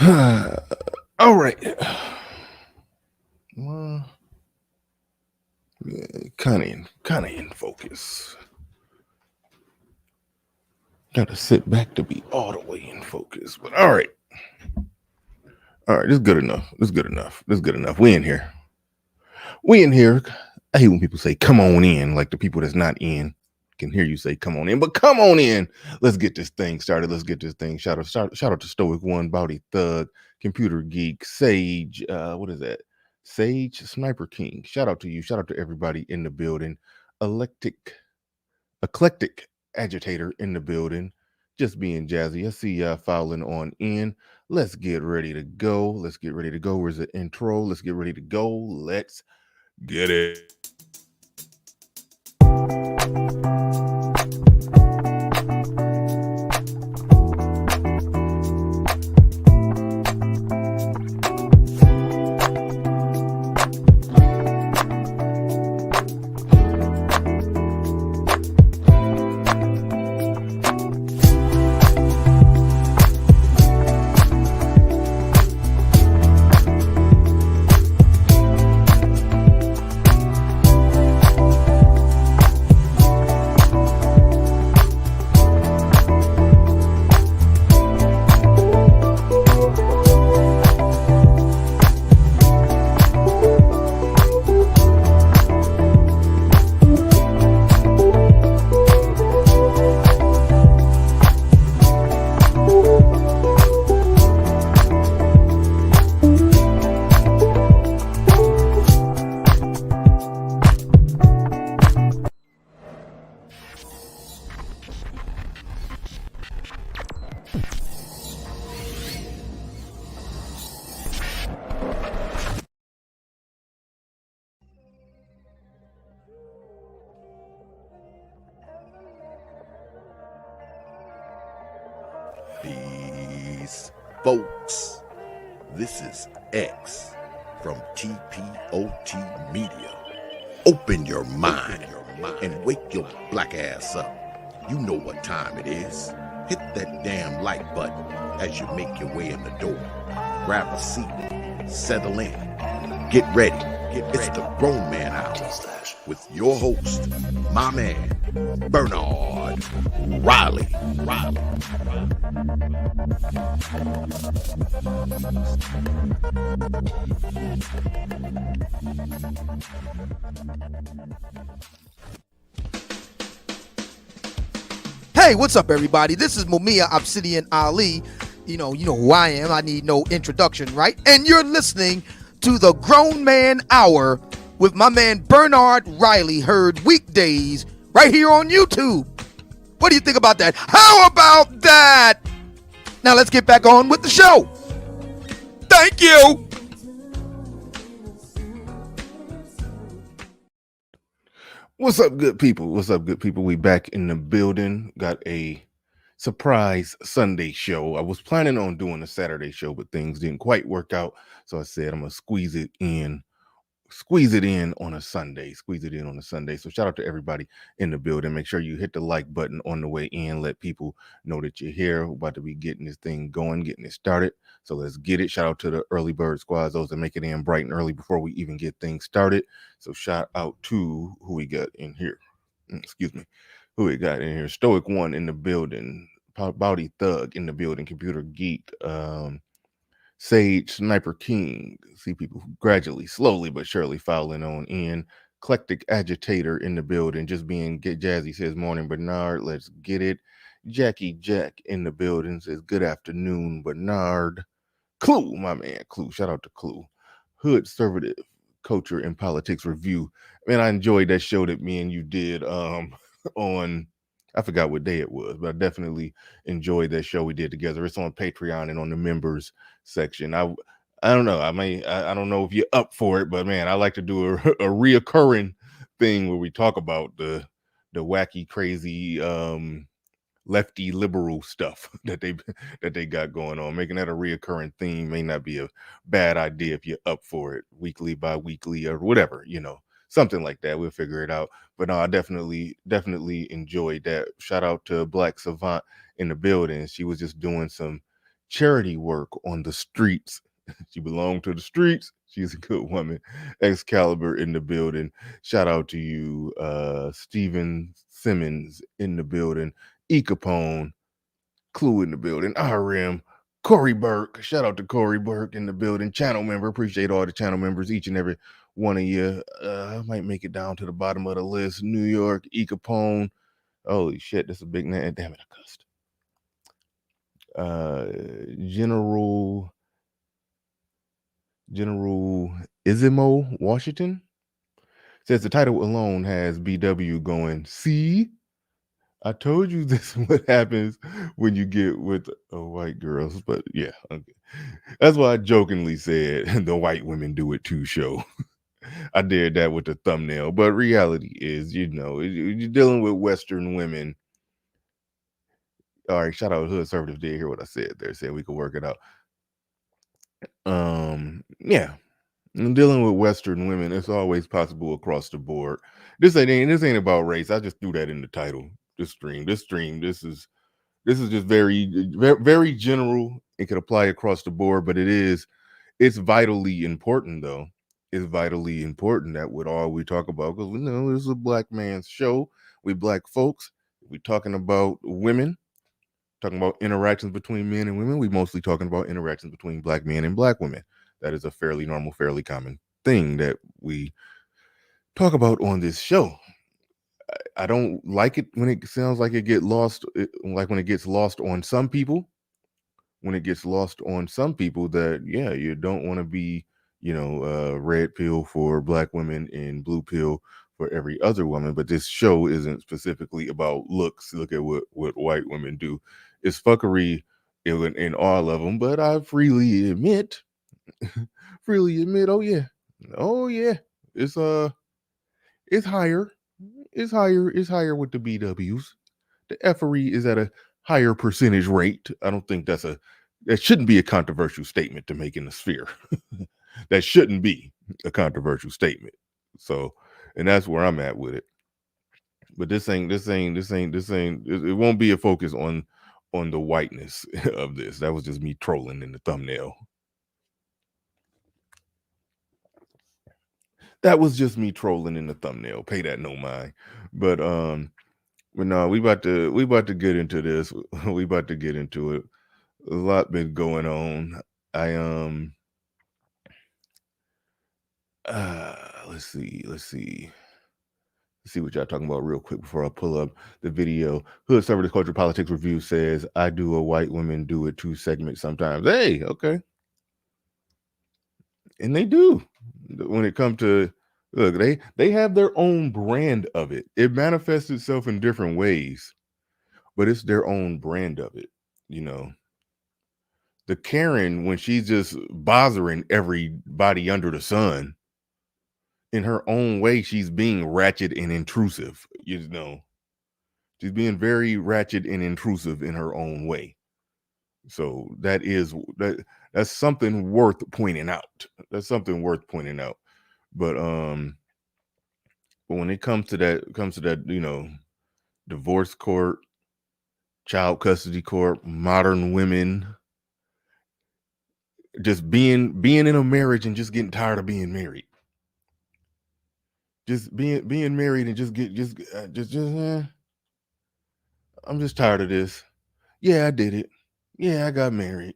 All right. Well, kind of in focus. Got to sit back to be all the way in focus. But all right. This is good enough. This is good enough. We in here. We in here. I hate when people say "come on in," like the people that's not in can hear you say "come on in," but come on in. Let's get this thing started. Let's get this thing. Shout out to Stoic One, Bowdy Thug, Computer Geek, Sage. What is that? Sage Sniper King. Shout out to you. Shout out to everybody in the building. Electric eclectic agitator in the building, just being jazzy. I see y'all filing on in. Let's get ready to go. Let's get ready to go. Where's the intro? Let's get ready to go. Let's get it. Peace, folks. This is X from TPOT Media. Open your mind and wake your black ass up. You know what time it is. Hit that damn like button as you make your way in the door. Grab a seat, settle in, get ready. It's the Grown Man Hour with your host, my man, Bernard Riley. Hey, what's up, everybody? This is Mumia Obsidian Ali. You know who I am. I need no introduction, right? And you're listening to the Grown Man Hour with my man Bernard Riley, heard weekdays right here on YouTube. What do you think about that? How about that? Now let's get back on with the show. Thank you. What's up, good people? What's up, good people? We back in the building. Got a surprise Sunday show. I was planning on doing a Saturday show, but things didn't quite work out. So I said I'm gonna squeeze it in on a Sunday. So shout out to everybody in the building. Make sure you hit the like button on the way in. Let people know that you're here. We're about to be getting this thing going, getting it started. So let's get it. Shout out to the early bird squads, those that make it in bright and early before we even get things started. So shout out to who we got in here. Excuse me. Who we got in here? Stoic One in the building. Bowdy Thug in the building. Computer Geek. Sage Sniper King. See people gradually, slowly but surely filing on in. Eclectic agitator in the building, just being get jazzy, says morning Bernard. Let's get it. Jackie Jack in the building says good afternoon, Bernard. Clue, my man, Clue. Shout out to Clue. Hood Conservative Culture and Politics Review. Man, I enjoyed that show that me and you did on I forgot what day it was, but I definitely enjoyed that show we did together. It's on Patreon and on the members section. I don't know. I don't know if you're up for it, but man, I like to do a reoccurring thing where we talk about the wacky, crazy lefty liberal stuff that they got going on. Making that a reoccurring theme may not be a bad idea if you're up for it, weekly, bi-weekly, or whatever, something like that. We'll figure it out. But no, I definitely enjoyed that. Shout out to Black Savant in the building. She was just doing some charity work on the streets. She belonged to the streets. She's a good woman. Excalibur in the building. Shout out to you, Steven Simmons in the building. E Capone, Clue in the building. RM, Corey Burke. Shout out to Corey Burke in the building. Channel member. Appreciate all the channel members, each and every one of you. I might make it down to the bottom of the list. New York, E Capone. Holy shit, that's a big name. Damn it, I cussed. General Isimo Washington says the title alone has BW going, see, I told you this is what happens when you get with white girls. But yeah, okay. That's why I jokingly said the white women do it too show. I did that with the thumbnail, but reality is, you're dealing with Western women. All right, shout out Hood Conservative. Did hear what I said there? Said we could work it out. Yeah, and dealing with Western women, it's always possible across the board. This ain't about race. I just threw that in the title. This stream. This is just very, very general. It could apply across the board, but it's vitally important though. It's vitally important that with all we talk about, because we know this is a black man's show. We black folks. We talking about women. Talking about interactions between men and women, we mostly talking about interactions between black men and black women. That is a fairly normal, fairly common thing that we talk about on this show. I don't like it when it sounds like it get lost, like when it gets lost on some people. When it gets lost on some people that, yeah, you don't want to be, red pill for black women and blue pill for every other woman. But this show isn't specifically about looks. Look at what white women do. It's fuckery in all of them. But I freely admit, oh yeah, it's higher. It's higher with the BWs. The effery is at a higher percentage rate. I don't think that shouldn't be a controversial statement to make in the sphere. That shouldn't be a controversial statement. So, and that's where I'm at with it. But it won't be a focus on the whiteness of this. That was just me trolling in the thumbnail. That was just me trolling in the thumbnail. Pay that no mind. But no, we about to get into this. We about to get into it. A lot been going on. Let's see what y'all talking about real quick before I pull up the video. Hood Conservative Culture Politics Review says, I do a white women do it 2 segment sometimes. Hey, okay. And they do. When it comes to, look, they have their own brand of it. It manifests itself in different ways, but it's their own brand of it. The Karen, when she's just bothering everybody under the sun, in her own way, she's being ratchet and intrusive. She's being very ratchet and intrusive in her own way. So that's something worth pointing out. But when it comes to that, divorce court, child custody court, modern women, just being in a marriage and just getting tired of being married. Just being married and I'm just tired of this. Yeah, I did it. Yeah, I got married.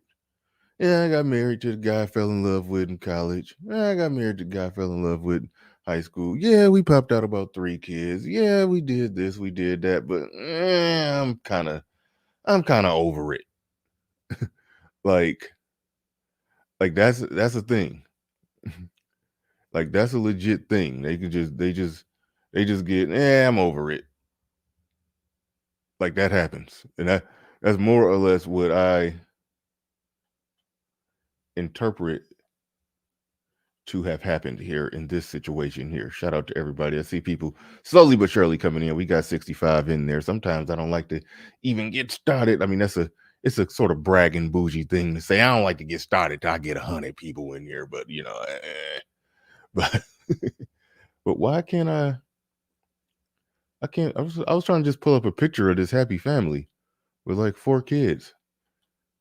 Yeah, I got married to the guy I fell in love with in college. Yeah, I got married to the guy I fell in love with in high school. Yeah, we popped out about 3 kids. Yeah, we did this, we did that, but I'm kind of over it. like that's a thing. Like that's a legit thing. They just get, I'm over it. Like that happens. And that's more or less what I interpret to have happened here in this situation here. Shout out to everybody. I see people slowly but surely coming in. We got 65 in there. Sometimes I don't like to even get started. I mean, it's a sort of bragging bougie thing to say. I don't like to get started till I get 100 people in here, but but but why can't I was trying to just pull up a picture of this happy family with like 4 kids.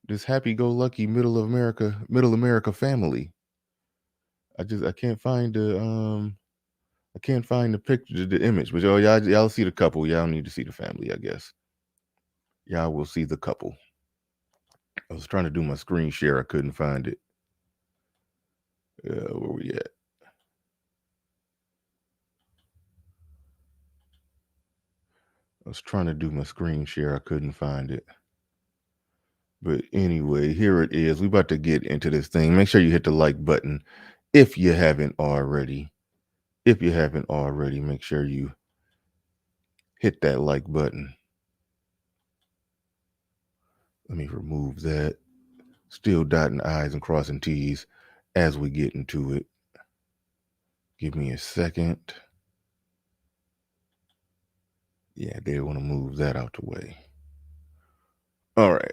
this happy-go-lucky middle America family. I can't find the picture, the image, but y'all see the couple. Y'all need to see the family, I guess. Y'all will see the couple. I was trying to do my screen share. I couldn't find it. Where we at? I was trying to do my screen share. I couldn't find it. But anyway, here it is. We about to get into this thing. Make sure you hit the like button if you haven't already. If you haven't already, make sure you hit that like button. Let me remove that. Still dotting I's and crossing T's as we get into it. Give me a second. Yeah, they want to move that out the way. All right.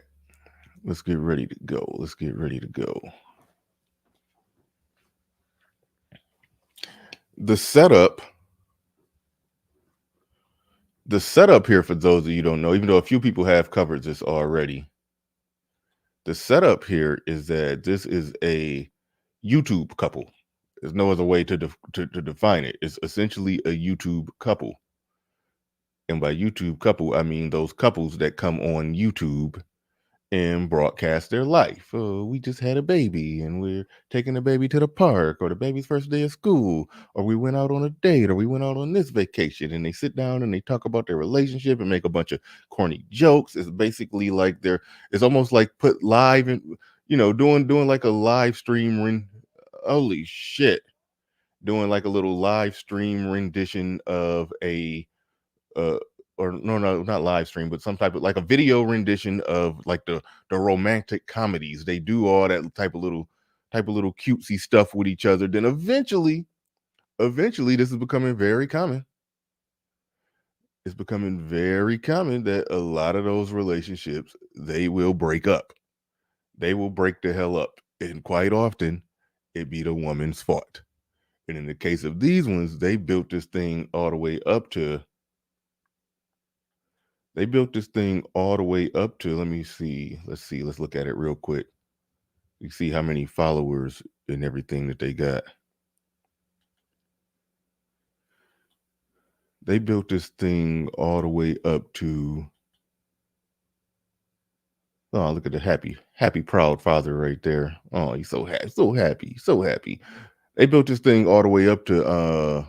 Let's get ready to go. Let's get ready to go. The setup here, for those of you who don't know, even though a few people have covered this already, the setup here is that this is a YouTube couple. There's no other way to define it. It's essentially a YouTube couple. And by YouTube couple, I mean those couples that come on YouTube and broadcast their life. We just had a baby and we're taking the baby to the park, or the baby's first day of school, or we went out on a date, or we went out on this vacation, and they sit down and they talk about their relationship and make a bunch of corny jokes. It's basically like it's almost like put live and, doing like a live stream. Holy shit. Doing like a little live stream rendition of or no, not live stream, but some type of like a video rendition of like the romantic comedies. They do all that type of little cutesy stuff with each other. Then eventually this is becoming very common. It's becoming very common that a lot of those relationships, they will break up. They will break the hell up. And quite often it be the woman's fault. And in the case of these ones, they built this thing all the way up to, let me see. Let's look at it real quick. You see how many followers and everything that they got. They built this thing all the way up to, oh, look at the happy, proud father right there. Oh, he's so happy. They built this thing all the way up to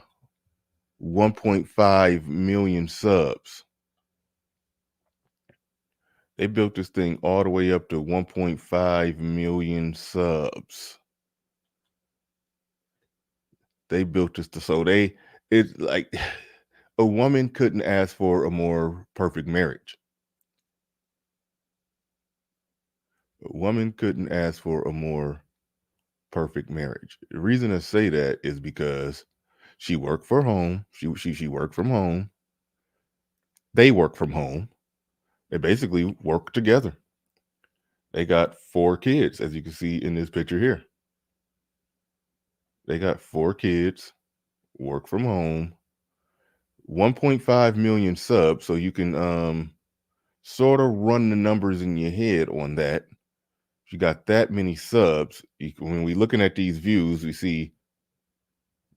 1.5 million subs. They built this thing all the way up to 1.5 million subs. They built this it's like a woman couldn't ask for a more perfect marriage. A woman couldn't ask for a more perfect marriage. The reason I say that is because she worked from home. She worked from home. They work from home. They basically work together. They got 4 kids, as you can see in this picture here. They got 4 kids, work from home, 1.5 million subs. So you can sort of run the numbers in your head on that. If you got that many subs, when we're looking at these views, we see,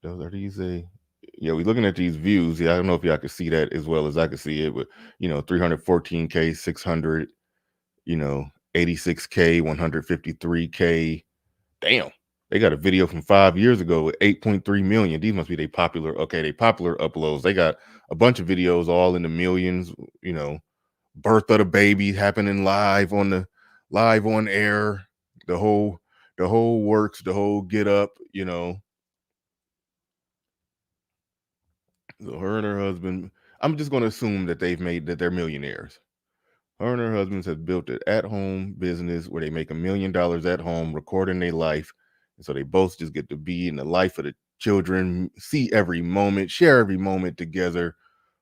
we're looking at these views. Yeah, I don't know if y'all can see that as well as I can see it, but 314K, 600, 86K, 153K. Damn, they got a video from 5 years ago with 8.3 million. These must be they popular uploads. They got a bunch of videos all in the millions. Birth of the baby happening live on air. The whole works. The whole get up. So her and her husband, I'm just going to assume that they're millionaires. Her and her husbands have built an at-home business where they make $1 million at home, recording their life. And so they both just get to be in the life of the children, see every moment, share every moment together.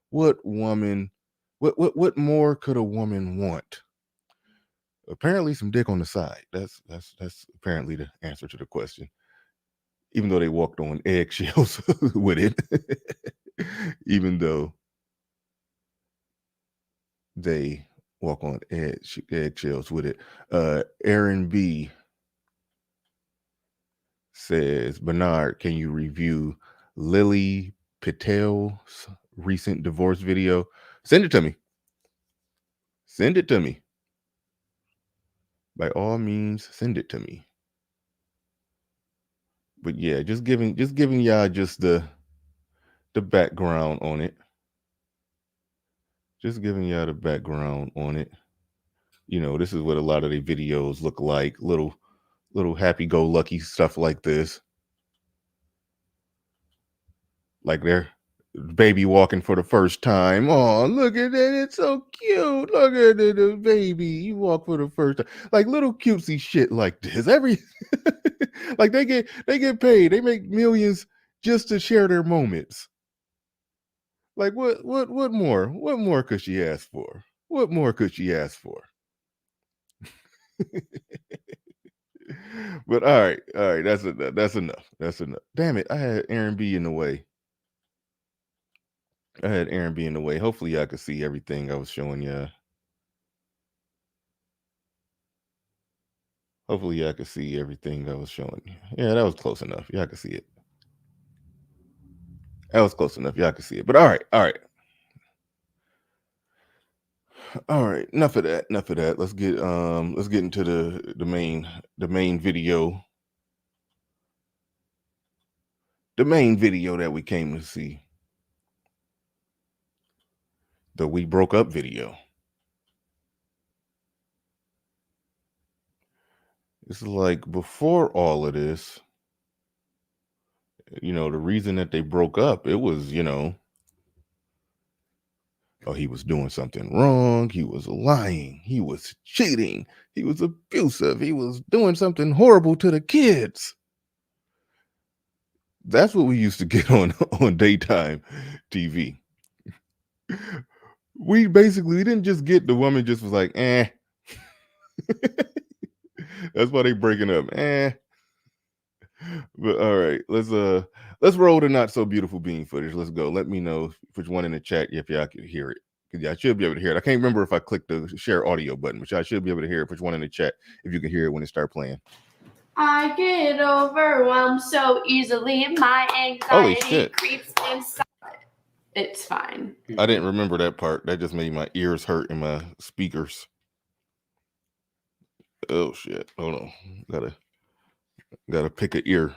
What more could a woman want? Apparently some dick on the side. That's apparently the answer to the question. Even though they walked on eggshells with it. Even though they walk on eggshells with it. Aaron B says, Bernard, can you review Lily Patel's recent divorce video? Send it to me. Send it to me. By all means, send it to me. But yeah, just giving y'all just the background on it. Just giving y'all the background on it. You know, this is what a lot of the videos look like. Little happy-go-lucky stuff like this. Like their baby walking for the first time. Oh, look at that. It's so cute. Look at it, the baby. You walk for the first time. Like little cutesy shit like this. Like they get paid. They make millions just to share their moments. Like what more? What more could she ask for? What more could she ask for? But all right, that's enough. Damn it, I had Aaron B in the way. Hopefully y'all could see everything I was showing you. Yeah, that was close enough. Y'all could see it. But all right. Enough of that. Let's get into the main video. The main video that we came to see. The We Broke Up video. It's like before all of this, you know, the reason that they broke up, it was, you know, oh, he was doing something wrong. He was lying. He was cheating. He was abusive. He was doing something horrible to the kids. That's what we used to get on daytime TV. We didn't just get the woman just was like, eh. That's why they breaking up. But all right, let's roll the Not So Beautiful Bean footage. Let's go. Let me know which one in the chat if y'all could hear it. Because I should be able to hear it. I can't remember if I clicked the share audio button, but I should be able to hear it. Which one in the chat if you can hear it when it start playing. I get overwhelmed so easily. My anxiety creeps inside. It's fine. I didn't remember that part. That just made my ears hurt in my speakers. Oh shit! Hold on. Gotta pick an ear.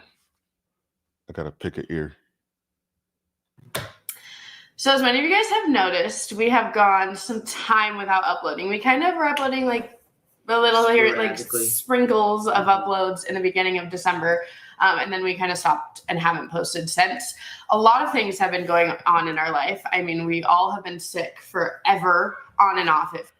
I gotta pick an ear. So as many of you guys have noticed, we have gone some time without uploading. We kind of were uploading like a little here, like sprinkles of uploads in the beginning of December. And then we kind of stopped and haven't posted since. A lot of things have been going on in our life. I mean, we all have been sick forever, on and off it.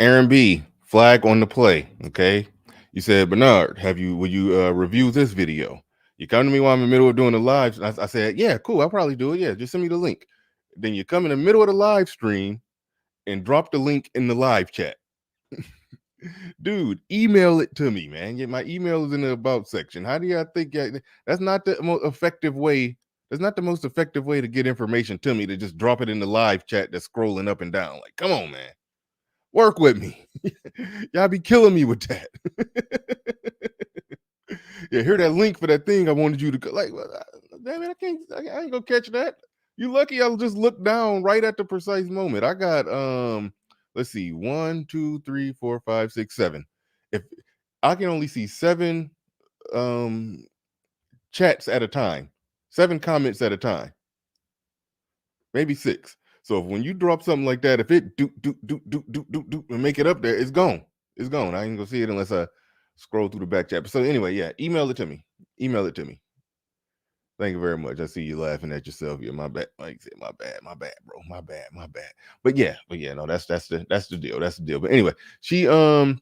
Aaron B, flag on the play. Okay. You said, Bernard, will you review this video? You come to me while I'm in the middle of doing the live. I said, yeah, cool. I'll probably do it. Yeah, just send me the link. Then you come in the middle of the live stream and drop the link in the live chat. Dude, email it to me, man. My email is in the about section. How do y'all think that's not the most effective way? That's not the most effective way to get information to me, to just drop it in the live chat that's scrolling up and down. Like, come on, man. Work with me. Y'all be killing me with that. Yeah, hear that link for that thing I wanted you to like. Damn it, I ain't gonna catch that. You lucky I'll just look down right at the precise moment. I got let's see, 1, 2, 3, 4, 5, 6, 7. If I can only see 7 chats at a time, 7 comments at a time, maybe 6. So when you drop something like that, if it do and make it up there, it's gone. It's gone. I ain't gonna see it unless I scroll through the back chat. So anyway, yeah, email it to me. Thank you very much. I see you laughing at yourself. Yeah, my bad. Like I said, my bad, bro. My bad. But yeah, no, that's the deal. That's the deal. But anyway, she right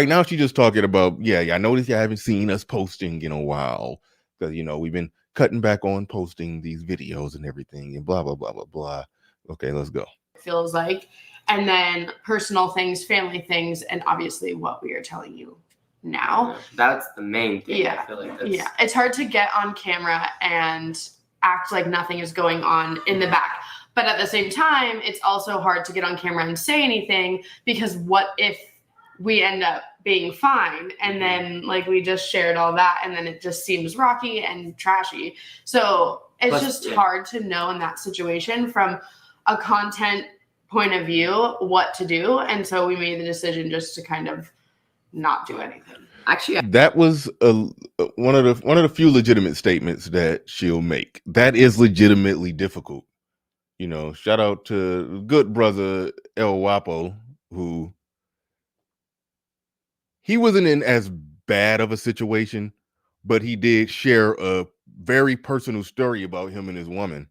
now she's just talking about, I noticed you haven't seen us posting in a while. Because we've been cutting back on posting these videos and everything and blah blah blah blah blah. Okay, let's go. Feels like, and then personal things, family things, and obviously what we are telling you now. That's the main thing. Yeah. I feel like it's hard to get on camera and act like nothing is going on in the back. But at the same time, it's also hard to get on camera and say anything, because what if we end up being fine, and then like we just shared all that, and then it just seems rocky and trashy. So it's just hard to know in that situation from a content point of view what to do. And so we made the decision just to kind of not do anything. Actually, that was one of the few legitimate statements that she'll make. That is legitimately difficult. You know, shout out to good brother El Wapo, who he wasn't in as bad of a situation, but he did share a very personal story about him and his woman,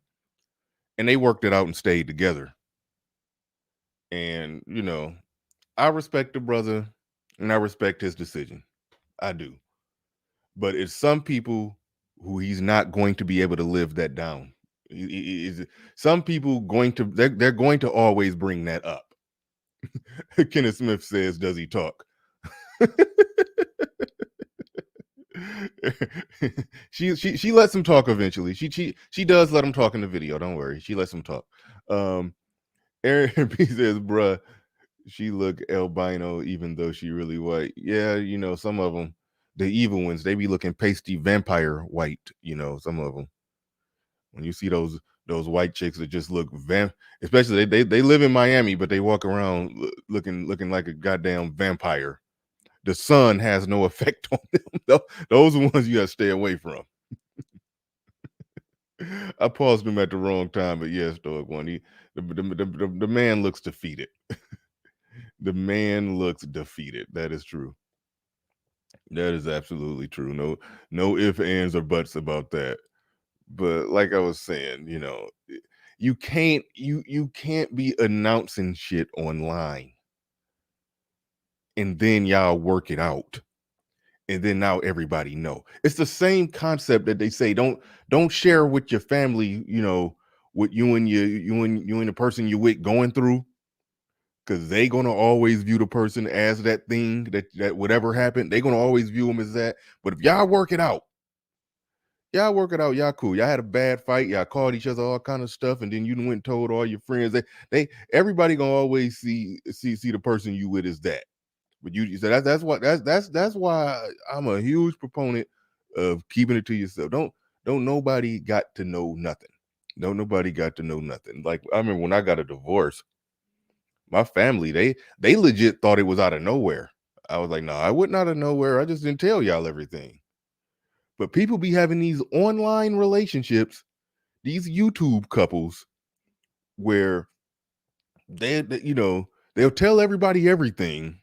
and they worked it out and stayed together. And, you know, I respect the brother and I respect his decision. I do. But it's some people who he's not going to be able to live that down. Some people they're going to always bring that up. Kenneth Smith says, does he talk? she lets him talk eventually. She does let him talk in the video. Don't worry. She lets him talk. Aaron P says, bruh, she look albino even though she really white. Yeah, you know, some of them, the evil ones, they be looking pasty vampire white, you know, some of them. When you see those white chicks that just look especially they live in Miami, but they walk around looking like a goddamn vampire. The sun has no effect on them. Those are ones you gotta stay away from. I paused him at the wrong time, but yes, dog one. The man looks defeated. The man looks defeated. That is true. That is absolutely true. No ifs, ands, or buts about that. But like I was saying, you know, you can't be announcing shit online and then y'all work it out. And then now everybody know. It's the same concept that they say don't share with your family, you know, what you and the person you with going through, because they gonna always view the person as that thing that whatever happened, they gonna always view them as that. But if y'all work it out, y'all cool. Y'all had a bad fight, y'all called each other all kind of stuff, and then you went and told all your friends. Everybody gonna always see the person you with as that. But you said that's why I'm a huge proponent of keeping it to yourself. Don't nobody got to know nothing. No, nobody got to know nothing. Like I remember when I got a divorce, my family, they legit thought it was out of nowhere. I was like, no, I wasn't out of nowhere. I just didn't tell y'all everything. But people be having these online relationships, these YouTube couples, where you know, they'll tell everybody everything.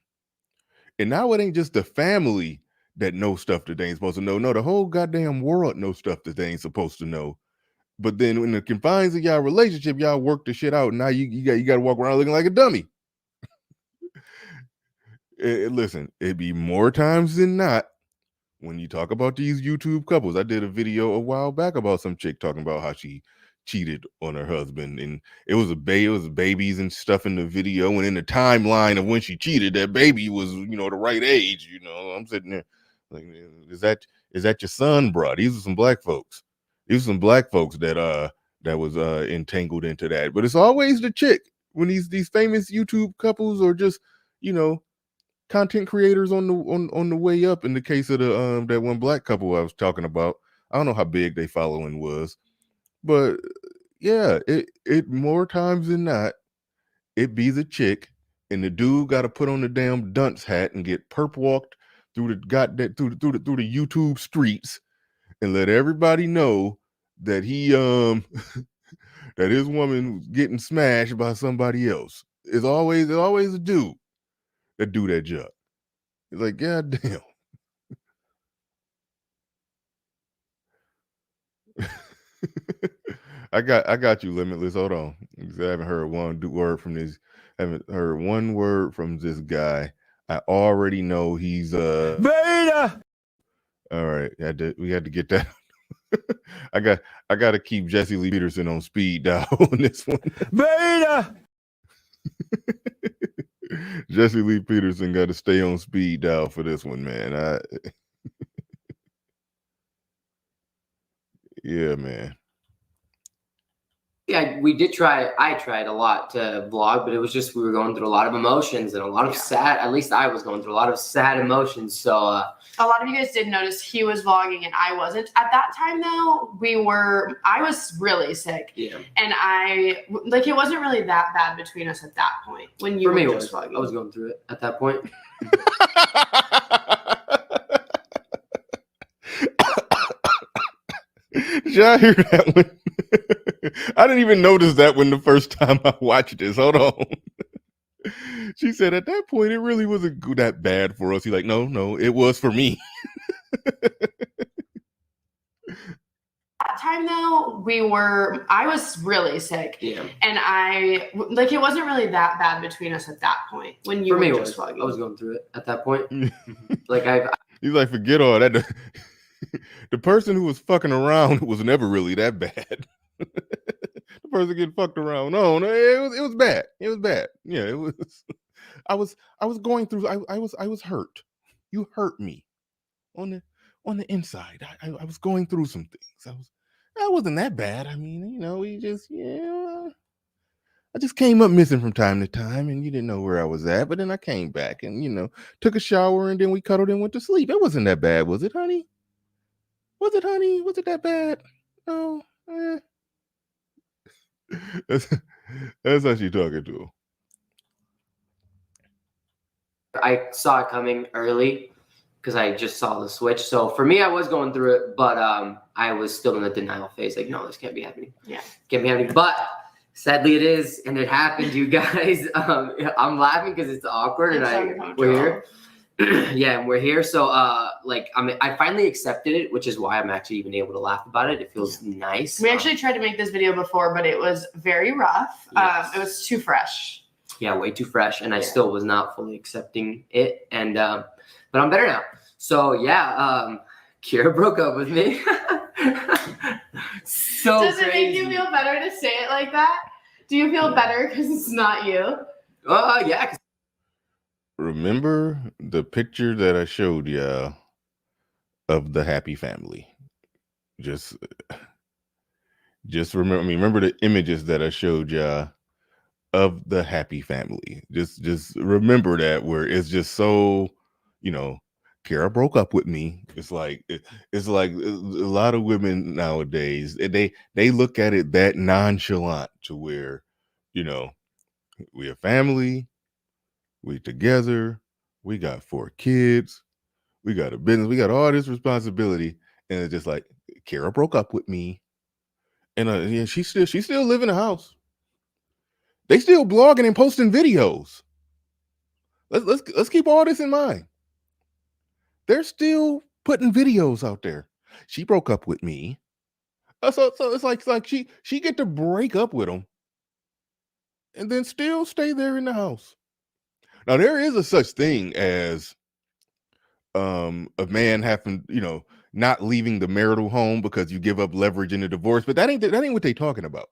And now it ain't just the family that knows stuff that they ain't supposed to know. No, the whole goddamn world knows stuff that they ain't supposed to know. But then in the confines of y'all relationship, y'all work the shit out. And now you got to walk around looking like a dummy. Listen, it'd be more times than not when you talk about these YouTube couples. I did a video a while back about some chick talking about how she cheated on her husband, and it was babies and stuff in the video, and in the timeline of when she cheated, that baby was, you know, the right age. You know, I'm sitting there like, is that your son, bro? These are some black folks. These are some black folks that was entangled into that. But it's always the chick when these famous YouTube couples, or just, you know, content creators on the way up. In the case of the that one black couple I was talking about, I don't know how big they following was. But yeah, it more times than not, it be the chick, and the dude got to put on the damn dunce hat and get perp walked through the through the YouTube streets and let everybody know that he that his woman was getting smashed by somebody else. It's always a dude that do that job. It's like, god damn. I got you, Limitless. Hold on. I haven't heard one word from this. Haven't heard one word from this guy. I already know he's Beta. All right, we had to get that. I got to keep Jesse Lee Peterson on speed dial on this one. Beta. Jesse Lee Peterson got to stay on speed dial for this one, man. Yeah, man. Yeah, we did try. I tried a lot to vlog, but it was just we were going through a lot of emotions and a lot of sad. At least I was going through a lot of sad emotions. So a lot of you guys did notice he was vlogging and I wasn't. At that time, though, I was really sick. Yeah. And it wasn't really that bad between us at that point when you for me, were just vlogging. I was going through it at that point. Did y'all hear that one? I didn't even notice that when the first time I watched this. Hold on. She said at that point it really wasn't that bad for us. He's like, no, it was for me. That time though, I was really sick. Yeah. And it wasn't really that bad between us at that point when you for me, were just vlogging. I was going through it at that point. He's like, forget all that. The person who was fucking around was never really that bad. The person getting fucked around. No, it was bad. It was bad. Yeah, it was. I was going through. I was hurt. You hurt me on the inside. I was going through some things. I wasn't that bad. I mean, we just I just came up missing from time to time, and you didn't know where I was at. But then I came back and took a shower, and then we cuddled and went to sleep. It wasn't that bad, was it, honey? Was it, honey? Was it that bad? No. That's how she talking to him. I saw it coming early because I just saw the switch. So for me, I was going through it, but I was still in the denial phase. Like, no, this can't be happening. Yeah, can't be happening. But sadly, it is, and it happened, you guys. I'm laughing because it's awkward, and we're here. Yeah, and we're here. So I finally accepted it, which is why I'm actually even able to laugh about it. It feels nice. We actually tried to make this video before, but it was very rough. Yes. It was too fresh. Yeah, way too fresh, and I still was not fully accepting it. And but I'm better now. So yeah, Kira broke up with me. So does it crazy. make you feel better to say it like that? Do you feel better because it's not you? Yeah. Remember the picture that I showed y'all of the happy family? Just remember. Remember the images that I showed y'all of the happy family. Just remember that, where it's just so, Kara broke up with me. It's like a lot of women nowadays, they look at it that nonchalant, to where, we a family. We together, we got 4 kids, we got a business, we got all this responsibility, and it's just like, Kara broke up with me, and she still live in the house. They still blogging and posting videos. Let's keep all this in mind. They're still putting videos out there. She broke up with me, so it's like she get to break up with him, and then still stay there in the house. Now, there is a such thing as a man having, not leaving the marital home because you give up leverage in a divorce, but that ain't what they talking about.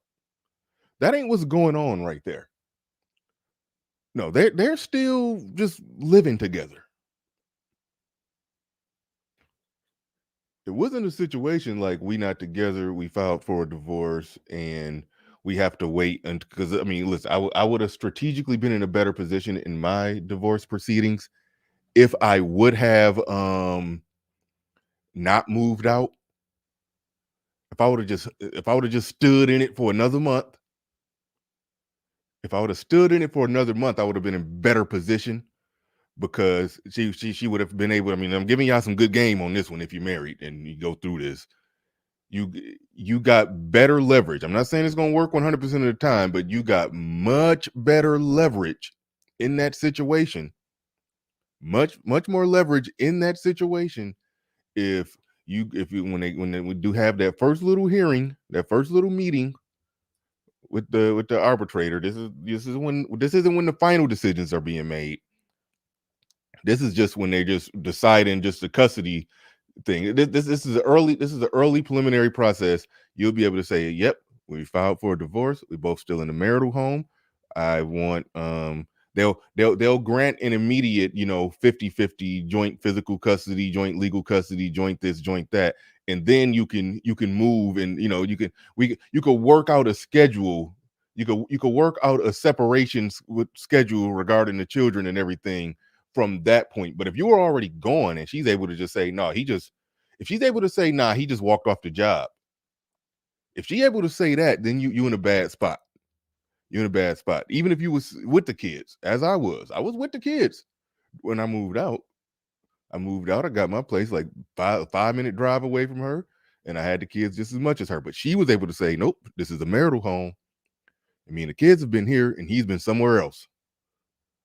That ain't what's going on right there. No, they're still just living together. It wasn't a situation like, we not together, we filed for a divorce, and we have to wait. And because, listen, I would have strategically been in a better position in my divorce proceedings if I would have not moved out. If I would have just stood in it for another month. If I would have stood in it for another month, I would have been in better position, because she would have been able. I'm giving y'all some good game on this one. If you're married and you go through this, you got better leverage. I'm not saying it's going to work 100% of the time, but you got much better leverage in that situation. Much more leverage in that situation if when we do have that first little hearing, that first little meeting with the arbitrator. This isn't when the final decisions are being made. This is just when they just deciding just the custody thing. This is the early preliminary process. You'll be able to say, yep, we filed for a divorce. We both still in the marital home. I want they'll grant an immediate 50-50 joint physical custody, joint legal custody, joint this, joint that, and then you can move, and you could work out a schedule. You could work out a separation schedule regarding the children and everything from that point. But if you were already gone and she's able to just say no, if she's able to say nah, he just walked off the job. If she's able to say that, then you in a bad spot. You're in a bad spot. Even if you was with the kids, as I was with the kids when I moved out. I got my place like 5-minute drive away from her, and I had the kids just as much as her. But she was able to say, nope, this is a marital home. I mean, the kids have been here and he's been somewhere else.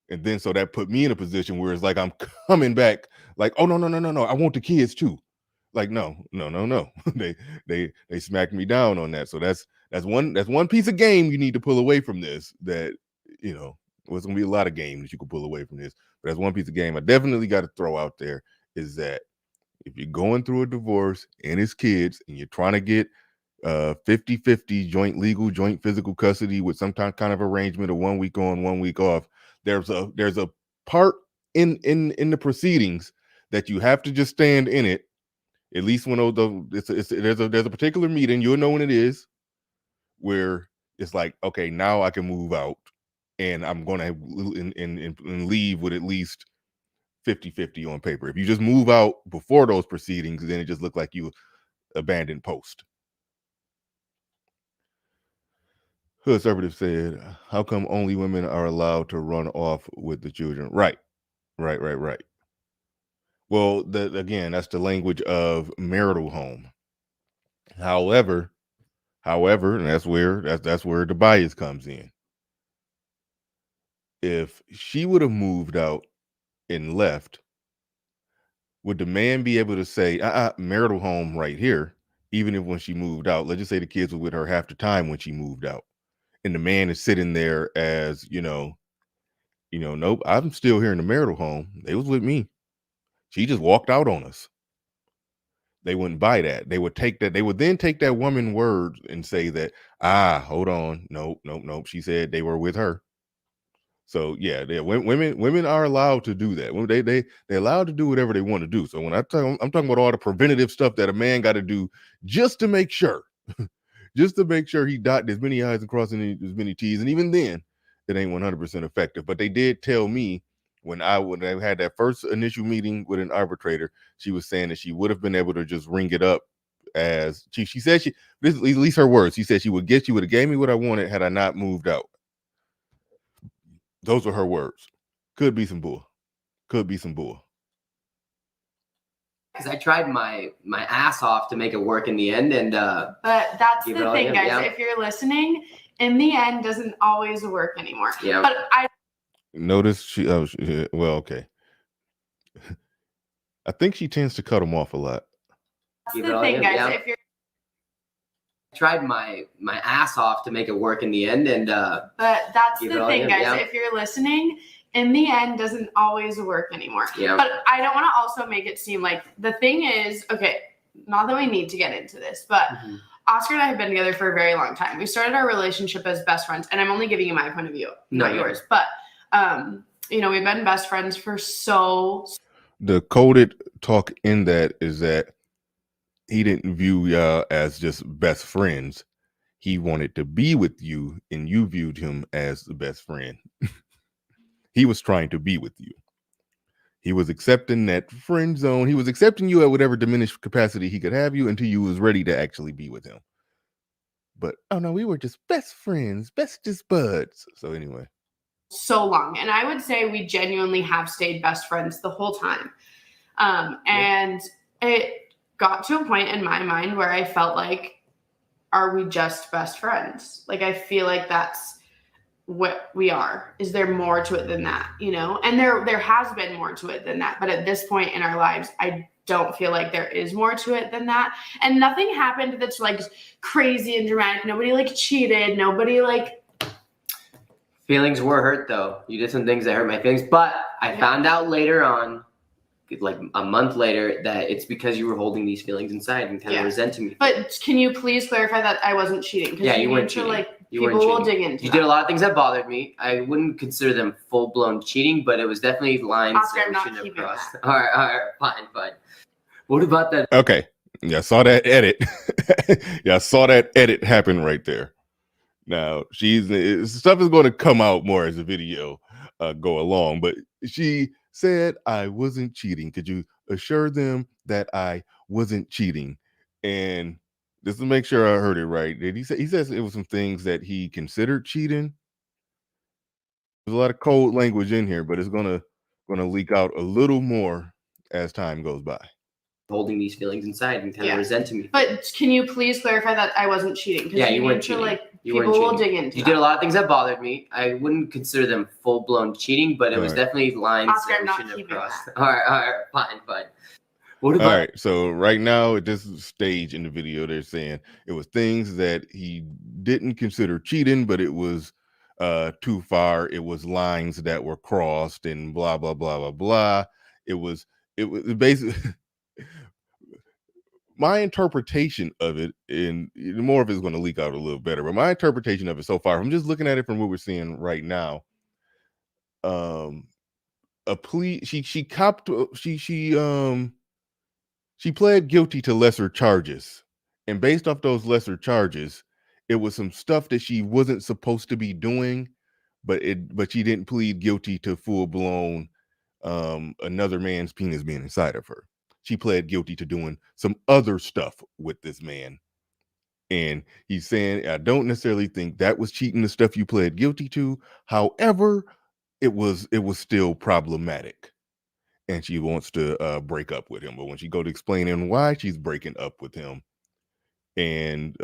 And then so that put me in a position where it's like I'm coming back, like, oh no, I want the kids too. Like, no. they smacked me down on that. So that's one piece of game you need to pull away from this. That it's gonna be a lot of games that you can pull away from this. But that's one piece of game I definitely got to throw out there, is that if you're going through a divorce and it's kids and you're trying to get 50-50 joint physical custody with some kind of arrangement of 1 week on, 1 week off, there's a part in the proceedings that you have to just stand in it. At least when there's a particular meeting, you'll know when it is, where it's like, okay, now I can move out and I'm going to and leave with at least 50-50 on paper. If you just move out before those proceedings, then it just looked like you abandoned post. Conservative said, how come only women are allowed to run off with the children? Right. Well, again, that's the language of marital home. However, and that's where the bias comes in. If she would have moved out and left, would the man be able to say, marital home right here, even if when she moved out, let's just say the kids were with her half the time when she moved out, and the man is sitting there as, nope, I'm still here in the marital home. They was with me. She just walked out on us. They wouldn't buy that. They would take that. They would then take that woman word and say that, hold on. Nope. She said they were with her. So yeah, women are allowed to do that. They're allowed to do whatever they want to do. So when I'm talking about all the preventative stuff that a man got to do just to make sure, he dotted as many I's and crossing as many T's. And even then, it ain't 100% effective. But they did tell me when I had that first initial meeting with an arbitrator, she was saying that she would have been able to just ring it up as she said this at least her words. She said she would have gave me what I wanted had I not moved out. Those were her words. Could be some bull. Because I tried my ass off to make it work in the end, and but that's the thing, guys. Yeah. If you're listening, in the end, doesn't always work anymore. Yeah. But I notice okay. I think she tends to cut them off a lot. That's the thing, guys. Yeah. If you're tried my ass off to make it work in the end, and but that's the thing, guys. Yeah. If you're listening, in the end, doesn't always work anymore. Yeah. But I don't want to also make it seem like the thing is, okay, not that we need to get into this, but Oscar and I have been together for a very long time. We started our relationship as best friends, and I'm only giving you my point of view, not yours. But we've been best friends for so. The coded talk in that is that he didn't view y'all as just best friends. He wanted to be with you, and you viewed him as the best friend. He was trying to be with you. He was accepting that friend zone. He was accepting you at whatever diminished capacity he could have you until you was ready to actually be with him. But, oh no, we were just best friends, bestest buds. So anyway. So long. And I would say we genuinely have stayed best friends the whole time. And it got to a point in my mind where I felt like, are we just best friends? Like, I feel like that's what we are. Is there more to it than that, And there has been more to it than that. But at this point in our lives, I don't feel like there is more to it than that. And nothing happened that's like crazy and dramatic. Nobody like cheated. Nobody like. Feelings were hurt though. You did some things that hurt my feelings, but I found out later on, like a month later, that it's because you were holding these feelings inside and kind of resenting me. But can you please clarify that I wasn't cheating? Yeah, you weren't cheating. People will dig into You did a lot of things that bothered me. I wouldn't consider them full-blown cheating, but it was definitely lines Oscar, that I'm we not shouldn't have keeping crossed. that. All right, fine. What about that? Okay, Yeah, I saw that edit. Yeah, I saw that edit happen right there. Now stuff is going to come out more as the video go along, but she said I wasn't cheating. Could you assure them that I wasn't cheating? And just to make sure I heard it right, did he say he says it was some things that he considered cheating? There's a lot of code language in here, but it's gonna leak out a little more as time goes by. Holding these feelings inside and kind Yeah. of resenting me. But can you please clarify that I wasn't cheating? 'Cause Yeah, you weren't need to, cheating. like, You people weren't will cheating. dig into You that. did a lot of things that bothered me. I wouldn't consider them full blown cheating, but it was Right. definitely lines Oscar, that I'm we not shouldn't have keeping crossed. that. All right, fine. What about All right, so right now at this stage in the video, they're saying it was things that he didn't consider cheating, but it was too far. It was lines that were crossed and blah blah blah blah blah. It was basically my interpretation of it, and more of it's going to leak out a little better. But my interpretation of it so far, I'm just looking at it from what we're seeing right now. A plea. She copped. She pled guilty to lesser charges. And based off those lesser charges, it was some stuff that she wasn't supposed to be doing, but she didn't plead guilty to full blown another man's penis being inside of her. She pled guilty to doing some other stuff with this man. And he's saying, I don't necessarily think that was cheating, the stuff you pled guilty to. However, it was still problematic. And she wants to break up with him. But when she go to explaining why she's breaking up with him, and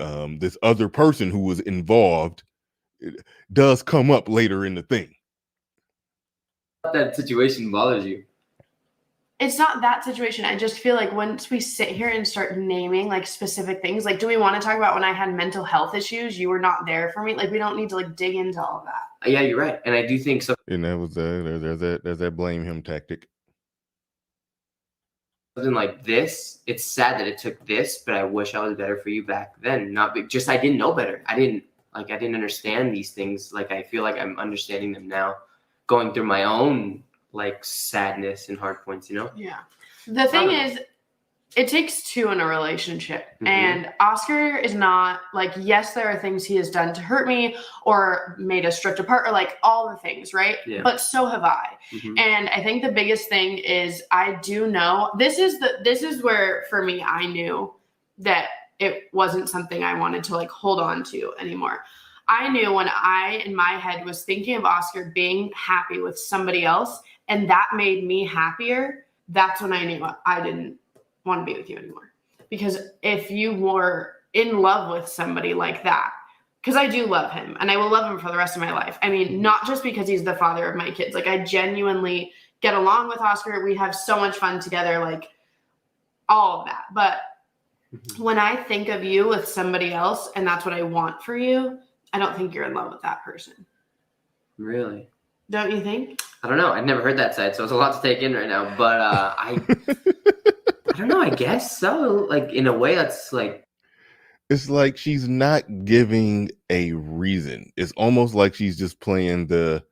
this other person who was involved does come up later in the thing. that situation bothers you? It's not that situation. I just feel like once we sit here and start naming like specific things, like, do we want to talk about when I had mental health issues? You were not there for me. Like, we don't need to like dig into all of that. Yeah, you're right, and I do think so. And that was there's that blame him tactic. Something like this, it's sad that it took this, but I wish I was better for you back then. Just I didn't know better. I didn't understand these things. Like, I feel like I'm understanding them now, going through my own like sadness and hard points, you know? Yeah. The thing is, it takes two in a relationship. Mhm. And Oscar is not like, yes, there are things he has done to hurt me or made us drift apart or like all the things, right? Yeah. But so have I. Mhm. And I think the biggest thing is I do know this is where for me I knew that it wasn't something I wanted to like hold on to anymore. I knew when I in my head was thinking of Oscar being happy with somebody else and that made me happier, that's when I knew I didn't want to be with you anymore. Because if you were in love with somebody like that, because I do love him and I will love him for the rest of my life. I mean, not just because he's the father of my kids. Like, I genuinely get along with Oscar. We have so much fun together, like all of that. But when I think of you with somebody else and that's what I want for you, I don't think you're in love with that person. Really? Don't you think? I don't know. I've never heard that side, so it's a lot to take in right now. But I don't know. I guess so. Like, in a way, that's like, it's like she's not giving a reason. It's almost like she's just playing the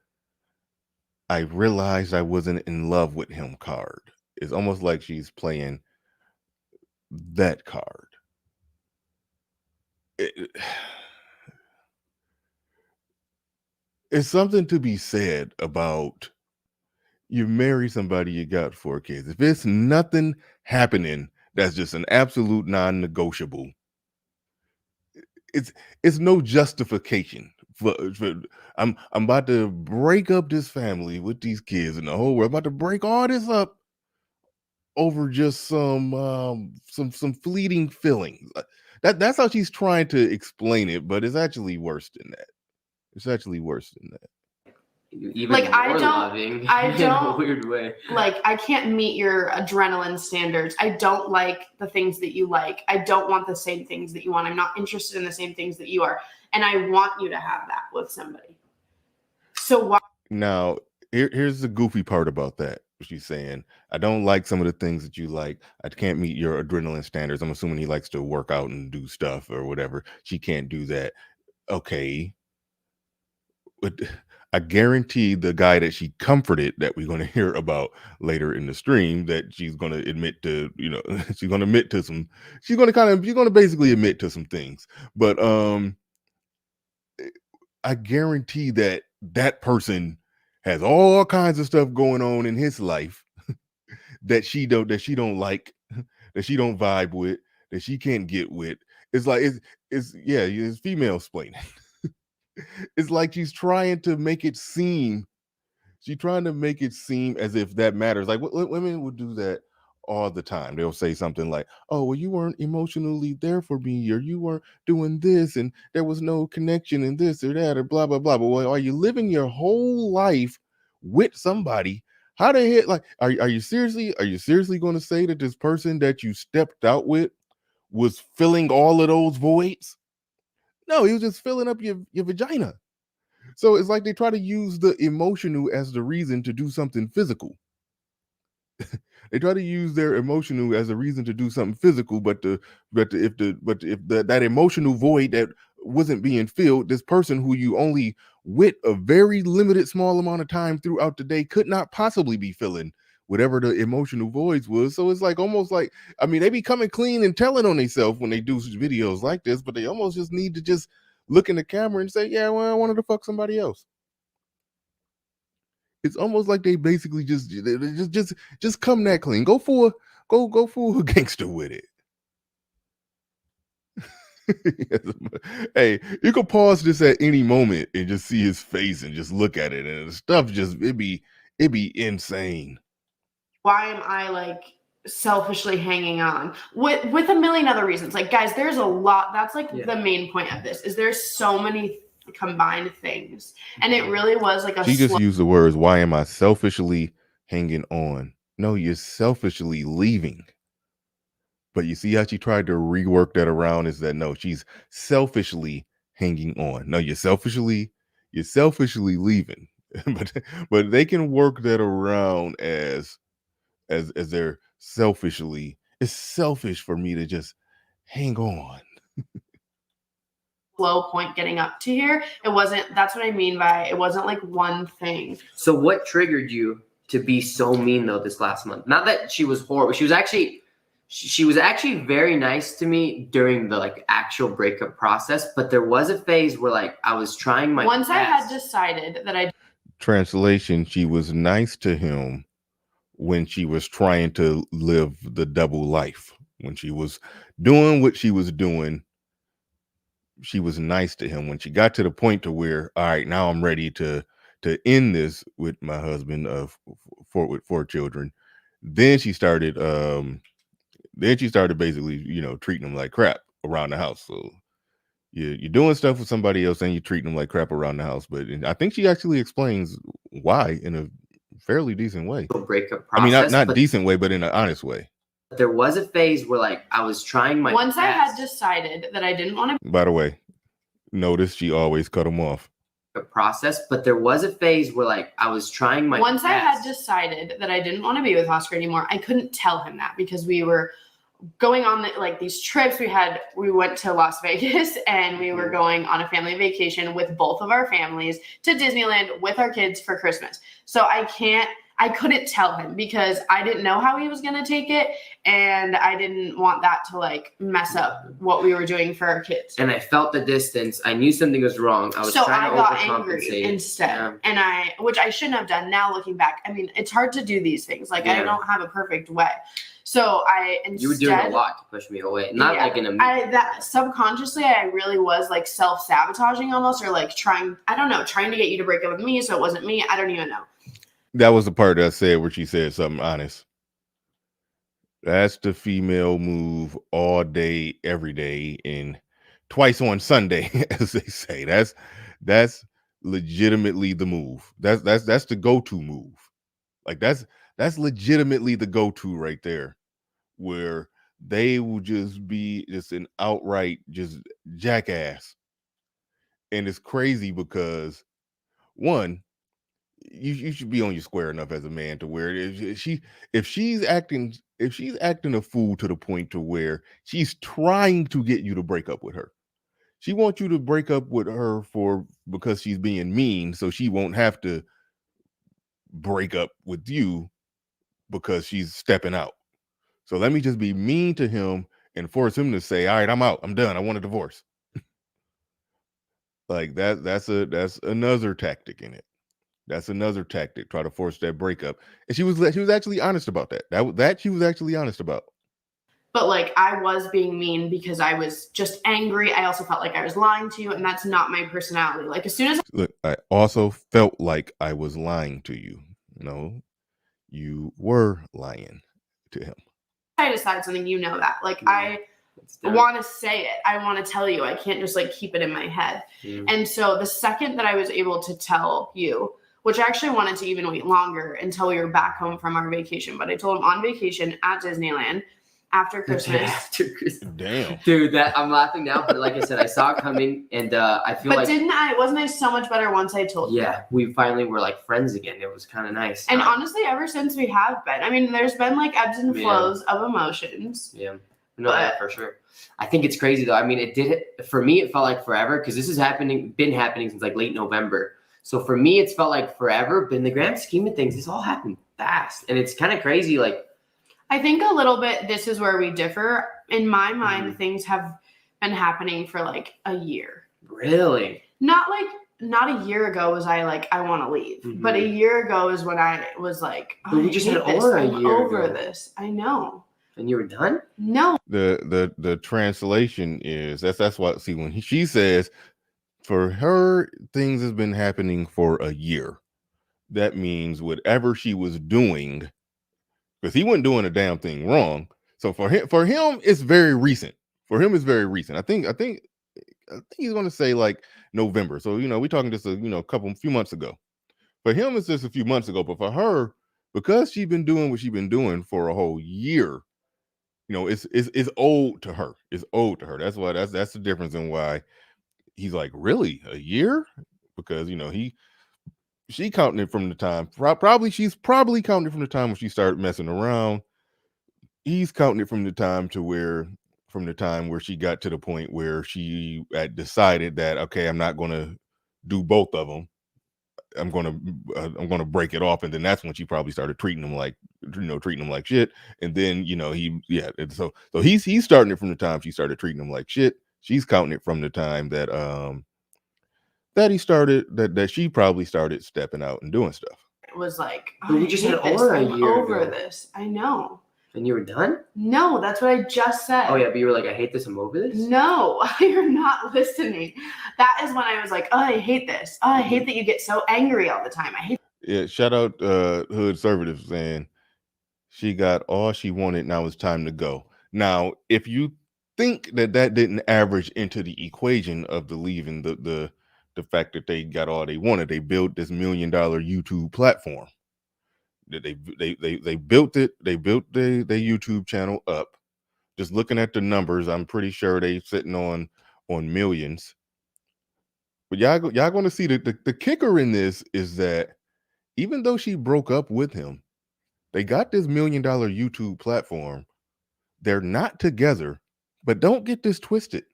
I realized I wasn't in love with him card. It's almost like she's playing that card. It's something to be said about you marry somebody, you got 4 kids. If it's nothing happening, that's just an absolute non-negotiable. It's no justification for I'm about to break up this family with these kids and the whole world. I'm about to break all this up over just some fleeting feelings. That's how she's trying to explain it, but it's actually worse than that. It's actually worse than that. even Like, I more don't- loving I in a don't- weird way. Like, I can't meet your adrenaline standards. I don't like the things that you like. I don't want the same things that you want. I'm not interested in the same things that you are. And I want you to have that with somebody. So why? Now, here's the goofy part about that. She's saying, I don't like some of the things that you like. I can't meet your adrenaline standards. I'm assuming he likes to work out and do stuff or whatever. She can't do that. Okay. But I guarantee the guy that she comforted, that we're going to hear about later in the stream, that she's going to admit to, she's going to admit to some, she's going to basically admit to some things. But I guarantee that person has all kinds of stuff going on in his life that she don't like, that she don't vibe with, that she can't get with. It's like it's female splaining. It's like she's trying to make it seem as if that matters. Like women would do that all the time. They'll say something like, "Oh, well, you weren't emotionally there for me, or you weren't doing this, and there was no connection in this or that, or blah blah blah." But well, are you living your whole life with somebody? How the hell, like, are you seriously going to say that this person that you stepped out with was filling all of those voids? No, he was just filling up your vagina. So it's like they try to use the emotional as the reason to do something physical. They try to use their emotional as a reason to do something physical, but if that emotional void that wasn't being filled, this person who you only with a very limited small amount of time throughout the day could not possibly be filling whatever the emotional voids was. So it's like almost like, I mean, they be coming clean and telling on themselves when they do videos like this, but they almost just need to just look in the camera and say, yeah, well, I wanted to fuck somebody else. It's almost like they basically just come that clean. Go full gangster with it. Hey, you can pause this at any moment and just see his face and just look at it, and the stuff just it'd be insane. Why am I like selfishly hanging on with a million other reasons? Like, guys, there's a lot. That's like the main point of this is there's so many combined things, and it really was like she just used the words, why am I selfishly hanging on? No, you're selfishly leaving. But you see how she tried to rework that around, is that no, she's selfishly hanging on. No, you're selfishly leaving. but they can work that around as they're selfishly. It's selfish for me to just hang on. Low point getting up to here. It wasn't, that's what I mean by it wasn't like one thing. So what triggered you to be so mean though this last month? Not that she was horrible. She was actually very nice to me during the like actual breakup process, but there was a phase where like I was trying my once best. I had decided that I Translation, she was nice to him when she was trying to live the double life. When she was doing what she was doing, she was nice to him. When she got to the point to where, all right, now I'm ready to end this with my husband with 4 children, then she started basically, treating him like crap around the house. So you're doing stuff with somebody else and you're treating them like crap around the house. But I think she actually explains why in a fairly decent way. Breakup process, I mean, not decent way, but in an honest way. There was a phase where like I was trying my once best. I had decided that I didn't want to. By the way, notice she always cut him off. Process, but there was a phase where like I was trying my once best. I had decided that I didn't want to be with Oscar anymore, I couldn't tell him that because we were going on these trips. We went to Las Vegas and we were going on a family vacation with both of our families to Disneyland with our kids for Christmas. So I couldn't tell him because I didn't know how he was going to take it. And I didn't want that to like mess up what we were doing for our kids. And I felt the distance. I knew something was wrong. I was trying to got overcompensate angry instead. And which I shouldn't have done now looking back. I mean, it's hard to do these things. Like I don't have a perfect way. So you were doing a lot to push me away. Not like in a subconsciously I really was like self-sabotaging almost, or like trying to get you to break up with me so it wasn't me. I don't even know. That was the part that I said where she said something honest. That's the female move all day, every day, and twice on Sunday, as they say. That's legitimately the move. That's the go-to move. Like that's legitimately the go-to right there, where they will just be just an outright just jackass. And it's crazy because one, you should be on your square enough as a man to where if she's acting a fool to the point to where she's trying to get you to break up with her. She wants you to break up with her because she's being mean, so she won't have to break up with you because she's stepping out. So let me just be mean to him and force him to say, all right, I'm out. I'm done. I want a divorce. Like that's another tactic in it. That's another tactic. Try to force that breakup. And she was actually honest about that. That she was actually honest about. But like I was being mean because I was just angry. I also felt like I was lying to you, and that's not my personality. Like as soon as Look, I also felt like I was lying to you. No, you were lying to him. I decide something, you know that. Like I want to say it. I want to tell you. I can't just like keep it in my head. And so the second that I was able to tell you, which I actually wanted to even wait longer until we were back home from our vacation, but I told him on vacation at Disneyland after Christmas. Damn. Dude, that I'm laughing now, but like I said, I saw it coming, and I feel But like wasn't I so much better once I told you? Yeah, we finally were like friends again. It was kind of nice. And honestly, ever since we have been, I mean, there's been like ebbs and flows of emotions. Yeah, no, yeah, for sure. I think it's crazy though. I mean, for me, it felt like forever because this has been happening since like late November. So for me, it's felt like forever, but in the grand scheme of things, this all happened fast, and it's kind of crazy. Like, I think a little bit, this is where we differ. In my mind, things have been happening for like a year. Really? Not a year ago was I like, I want to leave. But a year ago is when I was like, oh, we just had over a year over this. I know. And you were done? No. The translation is that's why, see, when she says for her things has been happening for a year, that means whatever she was doing, because he wasn't doing a damn thing wrong. So for him, it's very recent. For him, it's very recent. I think he's going to say like November. So we're talking just a few months ago. For him, it's just a few months ago. But for her, because she's been doing what she's been doing for a whole year, it's old to her. It's old to her. That's why that's the difference in why he's like, really, a year? Because she counting it from the time, she's probably counting it from the time when she started messing around. He's counting it from the time where she got to the point where she had decided that, okay, I'm not going to do both of them. I'm going to break it off. And then that's when she probably started treating him like shit. And then, so he's starting it from the time she started treating him like shit. She's counting it from the time that she probably started stepping out and doing stuff. It was like, we just had over a year over this. I know. And you were done? No, that's what I just said. Oh yeah, but you were like, I hate this, I'm over this? No, you're not listening. That is when I was like, oh, I hate this. Oh, I hate that you get so angry all the time. I hate. Yeah, shout out Hood Conservative saying she got all she wanted, now it's time to go. Now, if you think that didn't average into the equation of the leaving, the fact that they got all they wanted, they built this $1 million YouTube platform. They built it. They built their YouTube channel up. Just looking at the numbers, I'm pretty sure they sitting on millions. But y'all going to see the kicker in this is that even though she broke up with him, they got this $1 million YouTube platform. They're not together, but don't get this twisted.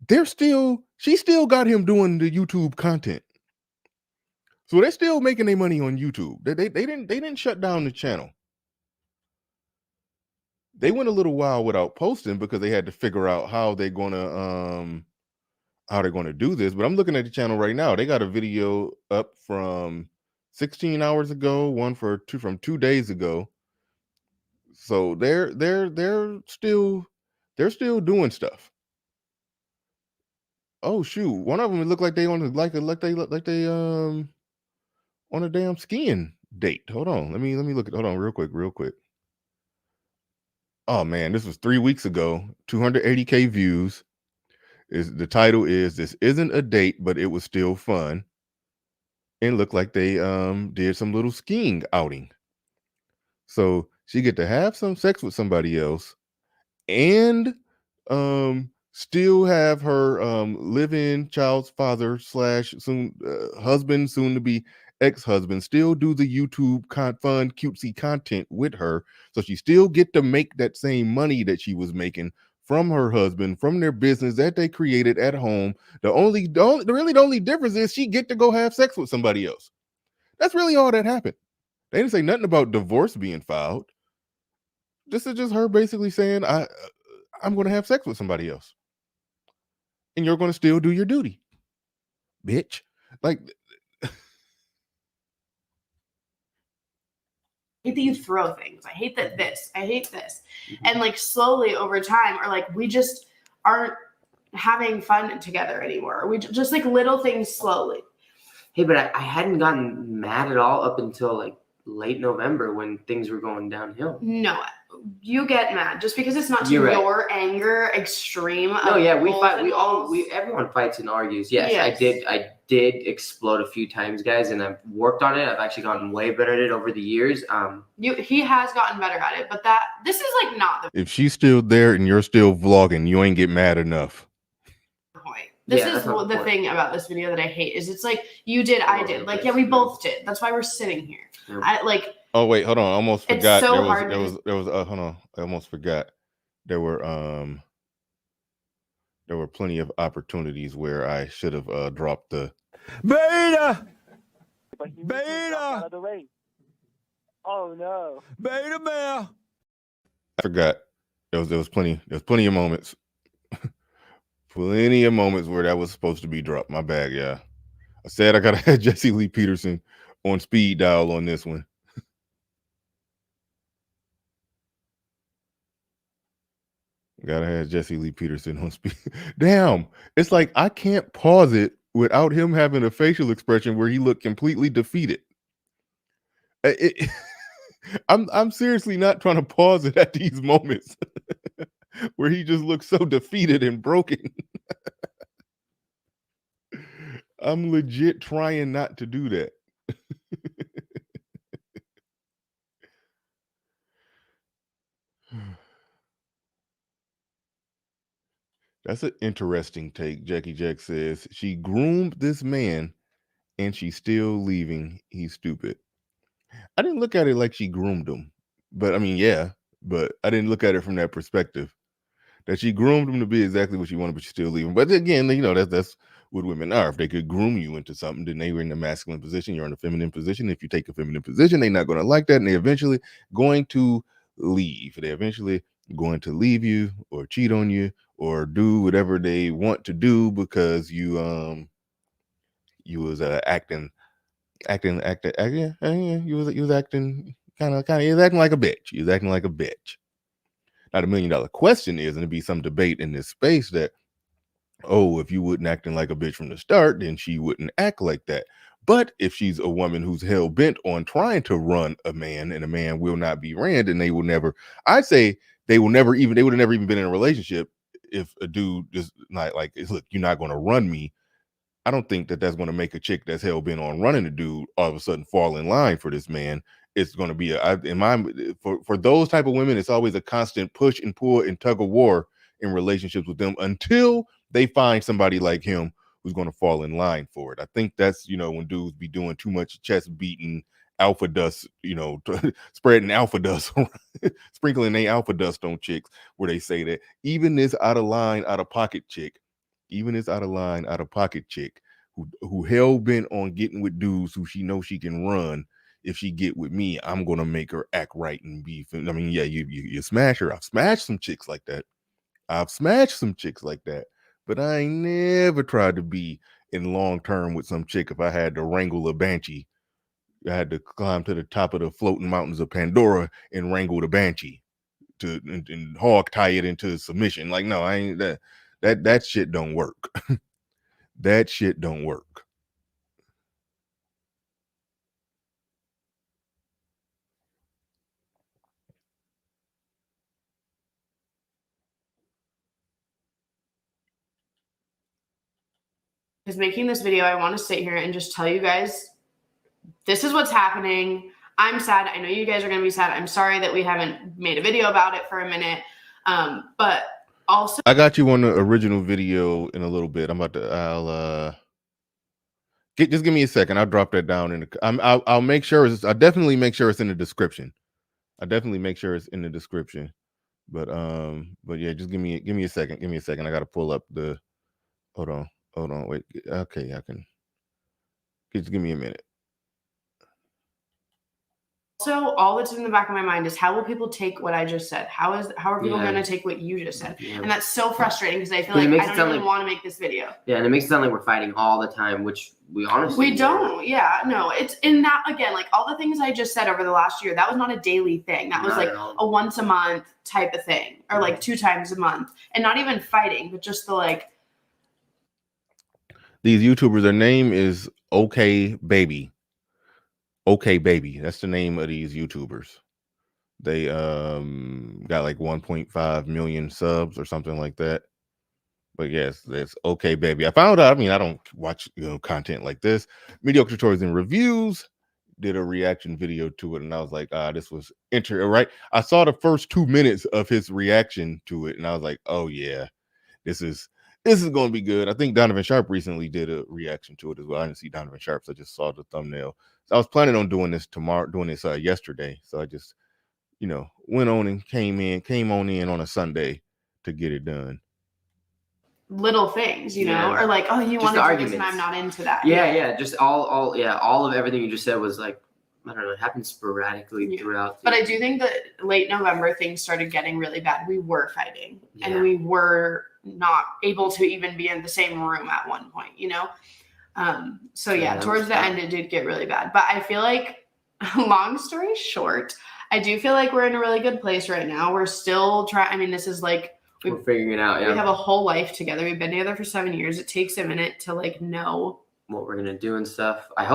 She still got him doing the YouTube content. So they're still making their money on YouTube. They didn't shut down the channel. They went a little while without posting because they had to figure out how they're gonna do this. But I'm looking at the channel right now. They got a video up from 16 hours ago, one from 2 days ago. So they're still doing stuff. Oh shoot! One of them, it looked like they on a damn skiing date. Hold on. Let me look at. Hold on, real quick. Oh man, this was 3 weeks ago. 280K views. The title is "This Isn't a Date, but It Was Still Fun." And it looked like they did some little skiing outing. So she get to have some sex with somebody else, and still have her live-in child's father / soon husband, soon to be ex-husband, still do the YouTube fun cutesy content with her, so she still get to make that same money that she was making from her husband, from their business that they created at home. The only difference is she get to go have sex with somebody else. That's really all that happened. They didn't say nothing about divorce being filed. This is just her basically saying, I'm going to have sex with somebody else, and you're going to still do your duty, bitch. Like, I hate that you throw things. I hate that this. I hate this. And like slowly over time, or like we just aren't having fun together anymore. We just like little things slowly. Hey, but I hadn't gotten mad at all up until like late November when things were going downhill. No, you get mad just because it's not to You're your right. anger extreme. No, yeah, we fight. Everyone fights and argues. Yes, yes, I did explode a few times, guys, and I've worked on it. I've actually gotten way better at it over the years. He has gotten better at it, but this is like not the if she's still there and you're still vlogging, you ain't get mad enough. point. This is the thing about this video that I hate is it's like you did, I did. Like, yeah, we both did. That's why we're sitting here. Yeah. Oh wait, hold on. I almost forgot. So there was hold on. I almost forgot. There were plenty of opportunities where I should have dropped the Beta. Oh no. Beta male. I forgot. There was plenty of moments. Plenty of moments where that was supposed to be dropped. My bad, yeah. I said I gotta have Jesse Lee Peterson on speed dial on this one. Gotta have Jesse Lee Peterson on speed. Damn, it's like I can't pause it without him having a facial expression where he looked completely defeated. I'm seriously not trying to pause it at these moments where he just looks so defeated and broken. I'm legit trying not to do that. That's an interesting take. Jackie Jack says she groomed this man and she's still leaving. He's stupid. I didn't look at it like she groomed him, but I mean, yeah, but I didn't look at it from that perspective that she groomed him to be exactly what she wanted, but she's still leaving. But again, you know, that's what women are. If they could groom you into something, then they were in the masculine position. You're in a feminine position. If you take a feminine position, they're not going to like that. And they're eventually going to leave. They're eventually going to leave you or cheat on you or do whatever they want to do because you was acting you was acting kind of you was acting like a bitch. You was acting like a bitch. Now the $1 million question is, and it'd be some debate in this space that, oh, if you wouldn't acting like a bitch from the start, then she wouldn't act like that. But if she's a woman who's hell bent on trying to run a man and a man will not be ran, then they will never, I'd say they would have never even been in a relationship if a dude just not like, look, you're not going to run me. I don't think that that's going to make a chick that's hell bent on running a dude all of a sudden fall in line for this man. It's going to be for those type of women, it's always a constant push and pull and tug of war in relationships with them until they find somebody like him who's going to fall in line for it. I think that's, when dudes be doing too much chest beating, alpha dust, spreading alpha dust, sprinkling their alpha dust on chicks, where they say that even this out of line, out of pocket chick, who hell bent on getting with dudes who she knows she can run. If she get with me, I'm gonna make her act right and be. I mean, yeah, you smash her. I've smashed some chicks like that. But I ain't never tried to be in long term with some chick. If I had to wrangle a banshee, I had to climb to the top of the floating mountains of Pandora and wrangle the banshee and hog tie it into submission. Like, no, I ain't that shit don't work. That shit don't work. Is making this video, I want to sit here and just tell you guys, this is what's happening. I'm sad. I know you guys are going to be sad. I'm sorry that we haven't made a video about it for a minute. But also, I got you on the original video in a little bit. Just give me a second. I'll drop that down in the. I'll make sure I'll definitely make sure it's in the description. But yeah, just give me a second. Give me a second. I gotta pull up the. Hold on. Wait. Okay, I can. Just give me a minute. Also, all that's in the back of my mind is how will people take what I just said? How are people Yeah. going to take what you just said? Yeah. And that's so frustrating because I feel But it like makes I it don't sound even like- want to make this video. Yeah, and it makes it sound like we're fighting all the time, which we honestly We don't. Yeah, no. It's in that again, like all the things I just said over the last year. That was not a daily thing. That was Not like at all. a once a month type of thing, or like 2 times a month, and not even fighting, but just the like. These YouTubers, their name is OK Baby. OK Baby. That's the name of these YouTubers. They got like 1.5 million subs or something like that. But yes, that's OK Baby. I found out. I mean, I don't watch content like this. Mediocre Tutorials and Reviews did a reaction video to it, and I was like, this was right. I saw the first 2 minutes of his reaction to it, and I was like, oh yeah, this is going to be good. I think Donovan Sharp recently did a reaction to it as well. I didn't see Donovan Sharp, so I just saw the thumbnail. So I was planning on doing this yesterday. So I just, went on and came on in on a Sunday to get it done. Little things, Yeah. or like, oh, you Just want the to do this and arguments. I'm not into that. Yeah. Just all of everything you just said was like, I don't know, it happened sporadically Yeah. throughout. But I do think that late November things started getting really bad. We were fighting, Yeah. and we were not able to even be in the same room at one point. So Yeah, yeah, that towards was the tough. end it did get really bad. But I feel like, long story short, I do feel like we're in a really good place right now. We're still trying. I mean, this is like We're figuring it out. Yeah. we have a whole life together. We've been together for 7 years. It takes a minute to like know. What we're gonna do and stuff. I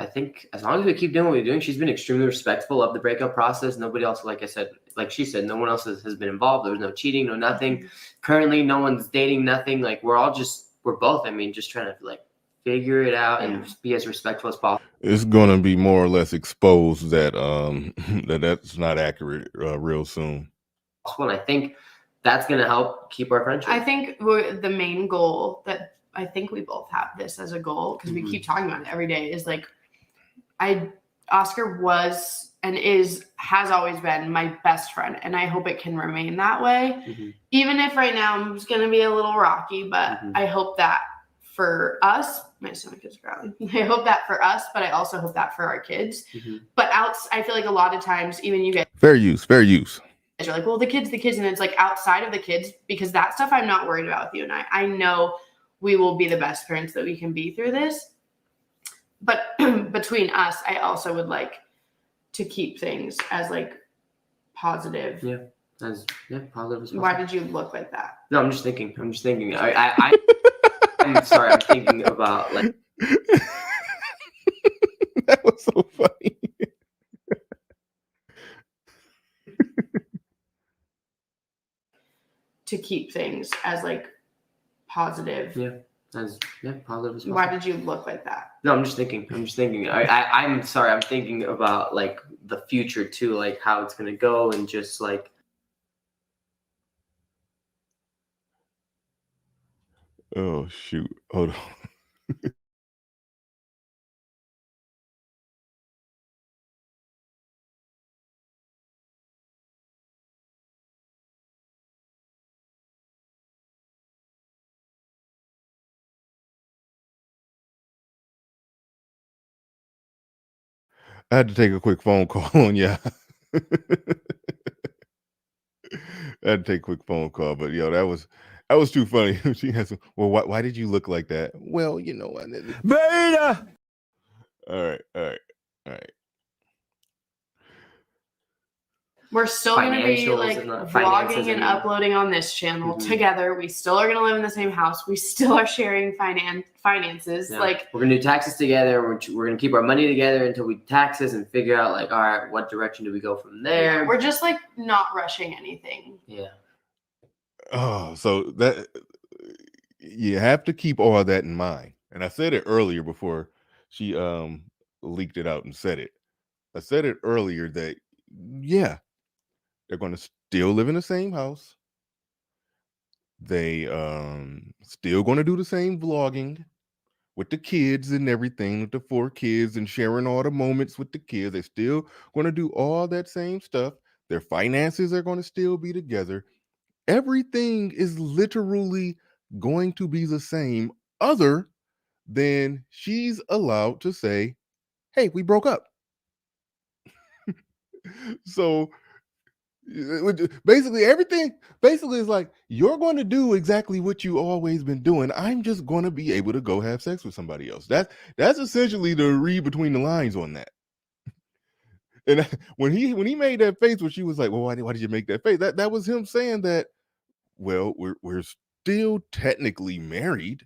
think as long as we keep doing what we're doing, she's been extremely respectful of the breakup process. Nobody else, like she said, no one else has been involved. There was no cheating, no nothing. Currently, no one's dating, nothing. Like we're both, I mean, just trying to like figure it out and be as respectful as possible. It's gonna be more or less exposed that that's not accurate real soon. And I think that's gonna help keep our friendship. I think the main goal that I think we both have this as a goal, because we keep talking about it every day, is like Oscar was and has always been my best friend, and I hope it can remain that way. Mhm. Even if right now it's going to be a little rocky, but I hope that for us, my stomach is growling. I hope that for us, but I also hope that for our kids. But I feel like a lot of times, even you guys Fair use. are like, well, the kids, and it's like outside of the kids, because that stuff I'm not worried about with you and I know we will be the best parents that we can be through this. But between us, I also would like to keep things as like positive. Yeah. As positive as possible. Why did you look like that? No, I'm just thinking. I'm sorry. I'm thinking about like. That was so funny. To keep things as like positive. Yeah. As positive as possible. Why did you look like that? No, I'm just thinking. I'm sorry. I'm thinking about like the future too, like how it's gonna go, and just like. Oh shoot! Hold on. I had to take a quick phone call on ya. I had to take a quick phone call, but that was too funny. She has, well, why did you look like that? Well, Beta! All right. We're still going to be Financials like and the finances vlogging and and- uploading on this channel together. We still are going to live in the same house. We still are sharing finances. Yeah. Like we're gonna do taxes together. We're gonna keep our money together until we taxes and figure out like, all right, what direction do we go from there? we're just like not rushing anything. Yeah. Oh, so that you have to keep all that in mind. And I said it earlier before she leaked it out and said it. I said it earlier that they're going to still live in the same house. They still going to do the same vlogging with the kids and everything, with the 4 kids and sharing all the moments with the kids. They're still going to do all that same stuff. Their finances are going to still be together. Everything is literally going to be the same, other than she's allowed to say, hey, we broke up. So basically everything is like, you're going to do exactly what you always been doing. I'm just going to be able to go have sex with somebody else. That's essentially the read between the lines on that. And when he made that face where she was like, well, why did you make that face? That was him saying that, well, we're still technically married.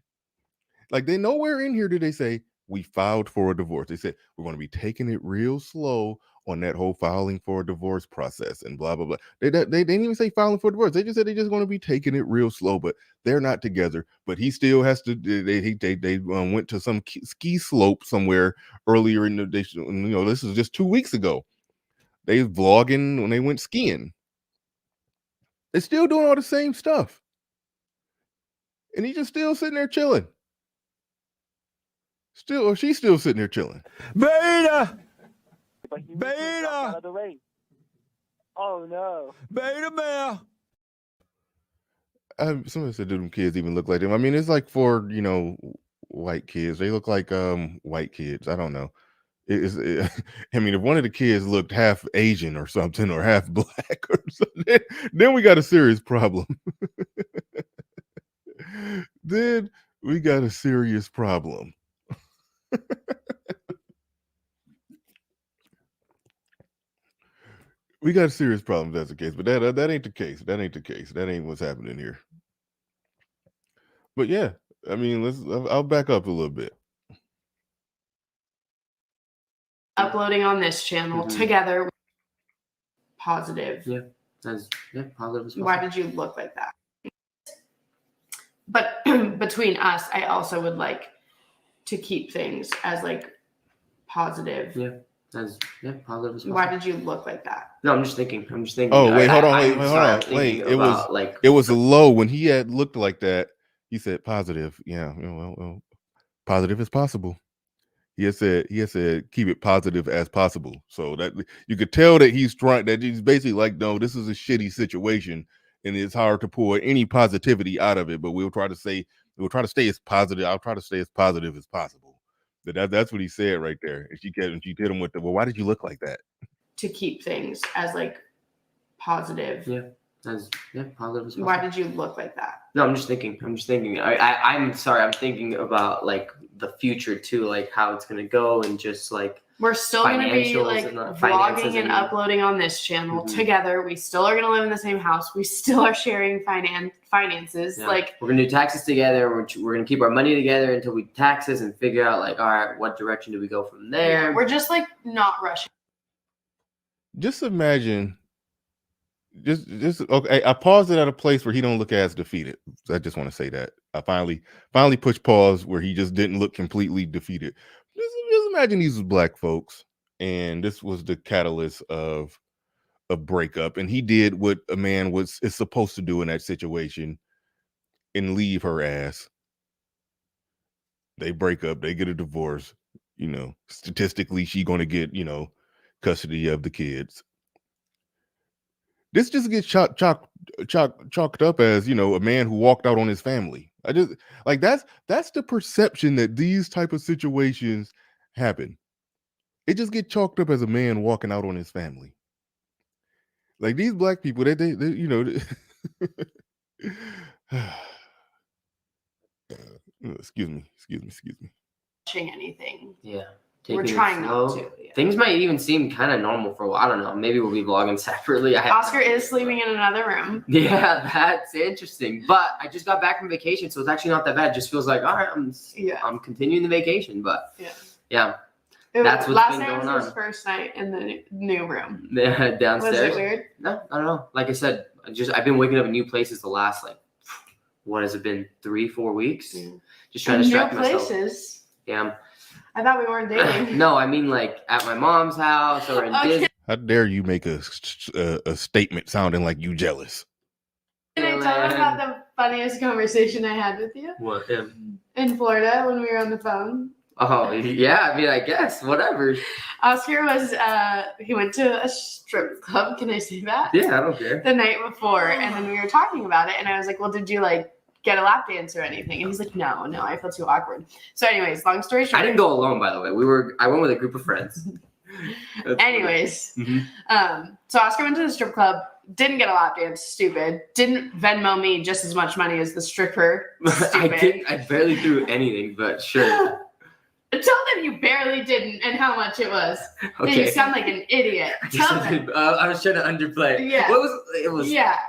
Like, they nowhere in here did they say we filed for a divorce. They said we're going to be taking it real slow on that whole filing for a divorce process and blah blah blah. They didn't even say filing for divorce. They just said they're just going to be taking it real slow. But they're not together. But he still has to. They went to some ski slope somewhere earlier in the day. You know, this is just 2 weeks ago. They vlogging when they went skiing. They're still doing all the same stuff, and he's just still sitting there chilling. She's still sitting there chilling. Beta! But he Beta! out of the way. Oh no. Beta male! Somebody said, do them kids even look like them? I mean, it's like for, you know, white kids. They look like white kids. I don't know. I mean, if one of the kids looked half Asian or something, or half black or something, then we got a serious problem. Then we got a serious problem. We got a serious problem if that's the case, but that ain't the case. That ain't the case. That ain't what's happening here. But yeah, I mean, I'll back up a little bit. Uploading on this channel together. Positive. Yeah, positive. Why did you look like that? But between us, I also would like to keep things as like positive. Yeah. Positive. Why did you look like that? No, I'm just thinking. Oh, wait, hold on. It was low when he had looked like that. He said positive. Yeah, well, positive as possible. He had said keep it positive as possible. So that you could tell that he's basically like, no, this is a shitty situation, and it's hard to pull any positivity out of it. But we'll try to stay as positive. I'll try to stay as positive as possible. That's what he said right there. And she hit him with the, well, why did you look like that? To keep things as like positive. Yeah. Positive as possible. Why did you look like that? No, I'm just thinking. I'm sorry. I'm thinking about like the future too, like how it's gonna go, and just like we're still gonna be like vlogging and uploading on this channel together. We still are gonna live in the same house. We still are sharing finances. Yeah. Like we're gonna do taxes together. We're gonna keep our money together until we taxes and figure out like, all right, what direction do we go from there? Yeah, we're just like not rushing. Just imagine. Just okay. I paused it at a place where he don't look as defeated. I just want to say that I finally pushed pause where he just didn't look completely defeated. Just imagine these was black folks, and this was the catalyst of a breakup, and he did what a man is supposed to do in that situation, and leave her ass. They break up. They get a divorce. You know, statistically, she gonna get custody of the kids. This just gets chalked up as, a man who walked out on his family. I just like that's the perception that these type of situations happen. It just gets chalked up as a man walking out on his family. Like these black people, they excuse me. Anything. Yeah. We're trying not to. Yeah. Things might even seem kind of normal for a while. I don't know. Maybe we'll be vlogging separately. Oscar is sleeping in another room. Yeah, that's interesting. But I just got back from vacation, so it's actually not that bad. It just feels like, all right, I'm continuing the vacation. But yeah. That's what's been going on. Last night was his first night in the new room. Yeah, downstairs. Was it weird? No, I don't know. Like I said, I've been waking up in new places the last what has it been, 3-4 weeks? Yeah. Just trying to distract myself. New places. Yeah. I thought we weren't dating. No, I mean like at my mom's house or in Disney. How dare you make a statement sounding like you jealous? Can I tell you about the funniest conversation I had with you? What? In Florida when we were on the phone. Oh yeah, I mean, I guess whatever. Oscar was he went to a strip club. Can I say that? Yeah, I don't care. The night before, and then we were talking about it, and I was like, "Well, did you like get a lap dance or anything?" And he's like, "No, I feel too awkward." So, anyways, long story short, I didn't go alone, by the way. I went with a group of friends. Anyways, Mhm. so Oscar went to the strip club, didn't get a lap dance, stupid. Didn't Venmo me just as much money as the stripper, stupid. I barely threw anything, but sure. Tell them you barely didn't and how much it was. Okay. You sound like an idiot. Tell them. I was trying to underplay. Yeah.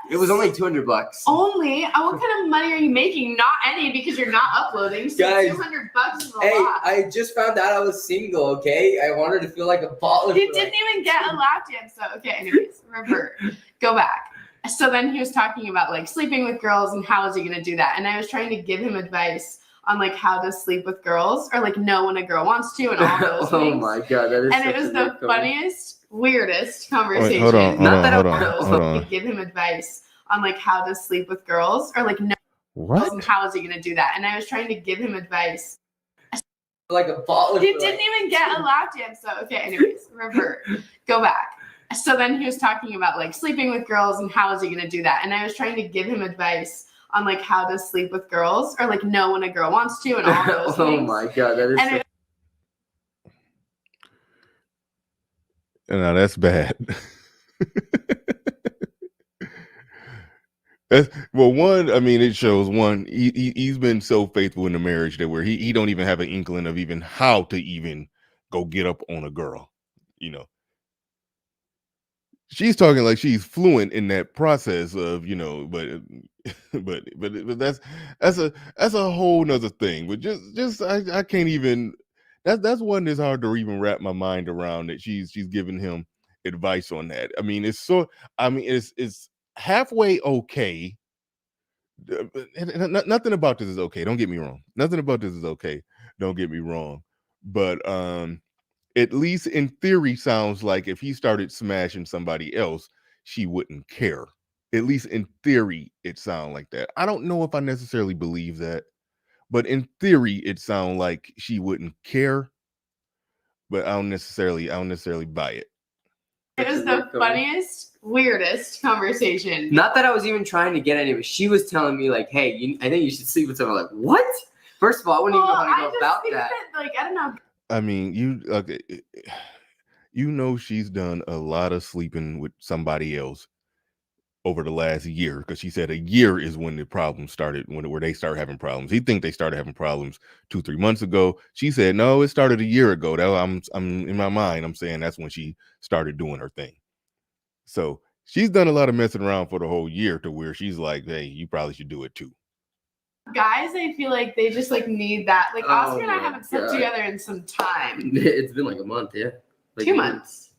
It was only $200. Only? What kind of money are you making? Not any, because you're not uploading. So Guys, $200 is a Hey, lot. I just found out I was single, okay? I wanted to feel like a baller. He didn't even get a lap dance, though. Okay, anyways, revert. Go back. So then he was talking about like sleeping with girls and how is he going to do that? And I was trying to give him advice on like how to sleep with girls or like know when a girl wants to and all those Oh things. my god, that is And such it was a the weird comment. funniest, weirdest conversation. hold on, Not that hold I- on, So hold I on. could give him advice on like how to sleep with girls or like know What? and how is he going to do that? And I was trying to give him advice. Like a baller. He didn't even get a lap dance, though. Okay, anyways, revert. Go back. So then he was talking about like sleeping with girls and how is he going to do that? And I was trying to give him advice on like how to sleep with girls or like know when a girl wants to and all those Oh things. my god, that is And No, that's bad. Well, one, I mean, it shows one, he's been so faithful in the marriage that where he don't even have an inkling of even how to even go get up on a girl, you know. She's talking like she's fluent in that process of, you know, but that's a whole nother thing. But just I can't even, that's one that's hard to even wrap my mind around, that she's giving him advice on that. I mean, it's halfway okay. Nothing about this is okay. Don't get me wrong. Nothing about this is okay. Don't get me wrong. But at least in theory, sounds like if he started smashing somebody else, she wouldn't care. At least in theory, it sounds like that. I don't know if I necessarily believe that, but in theory, it sounds like she wouldn't care. But I don't necessarily buy it. it was the funniest, weirdest conversation. Not that I was even trying to get any of it. She was telling me like, "Hey, I think you should sleep with someone." Like, what? First of all, I wouldn't even know how to go just about think that. Like, I don't know. I mean, you know, she's done a lot of sleeping with somebody else over the last year, because she said a year is when the problem started, where they started having problems. He think they started having problems 2-3 months ago. She said no, it started a year ago. That I'm in my mind, I'm saying that's when she started doing her thing. So she's done a lot of messing around for the whole year, to where she's like, hey, you probably should do it too. Guys, I feel like they just like need that. Like Oh Oscar and I my haven't slept God. together in some time. It's been like a month, yeah. Like 2 months.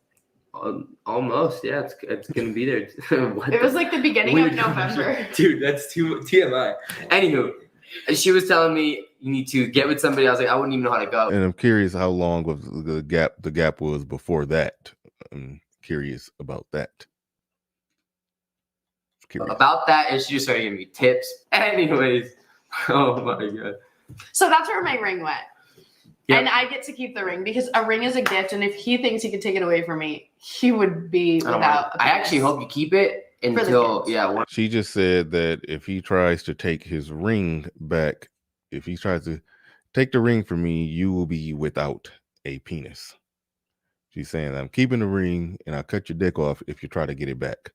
Almost, yeah. It's gonna be there. What It the- was like the beginning Weird of November. Dude, that's too TMI. Anywho, she was telling me you need to get with somebody. I was like, I wouldn't even know how to go. And I'm curious how long was the gap was before that. I'm curious about that. Curious. About that, and she just started giving me tips. Anyways, oh my god. So that's where my ring went. Yep. And I get to keep the ring because a ring is a gift. And if he thinks he could take it away from me, he would be I don't without. want- I actually hope you keep it the until kids. She just said that if he tries to take his ring back, if he tries to take the ring from me, you will be without a penis. She's saying, I'm keeping the ring and I'll cut your dick off if you try to get it back.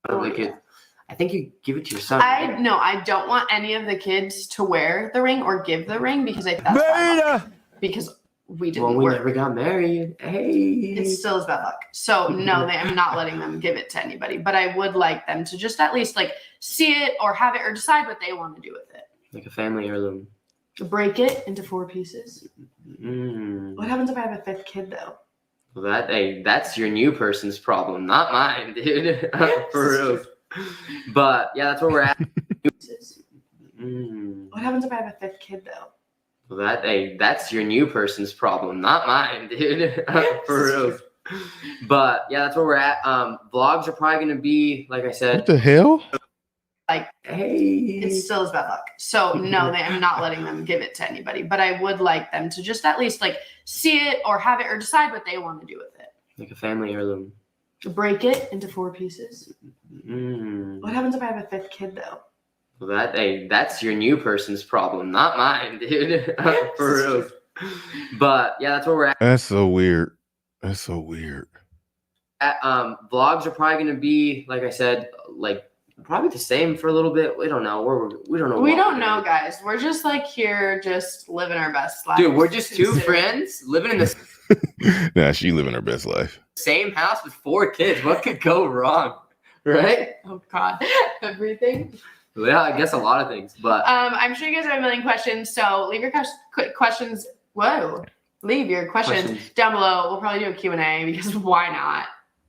I think you give it to your son. I don't want any of the kids to wear the ring or give the ring because I thought Beta! because we didn't Well, we work. never got married. Hey. It still is bad luck. So no, I'm not letting them give it to anybody. But I would like them to just at least like see it or have it or decide what they want to do with it. Like a family heirloom. Break it into 4 pieces. Mm. What happens if I have a 5th kid though? Well, that's your new person's problem, not mine, dude. For real. But yeah, that's where we're at. Mm. What happens if I have a 5th kid though? Well, that's your new person's problem, not mine, dude. For real. But yeah, that's where we're at. Vlogs are probably gonna be, like I What said, the hell? Hey. it still is bad luck. So no, I'm not letting them give it to anybody. But I would like them to just at least like see it or have it or decide what they want to do with it. Like a family heirloom. Break it into 4 pieces. Mm. What happens if I have a 5th kid though? Well, that's your new person's problem, not mine, dude. For real. But yeah, that's where we're at. That's so weird. That's so weird. Vlogs are probably going to be, like I said, like probably the same for a little bit. We don't know. We don't know. We don't know, guys. We're just like here, just living our best life. Dude, we're just 2 friends living in the Nah, she living her best life. same house with 4 kids. What could go wrong, right? Oh God, everything. Yeah, I guess a lot of things, but I'm sure you guys have a million questions. So leave your questions. Whoa, leave your questions down below. We'll probably do a Q&A because why not?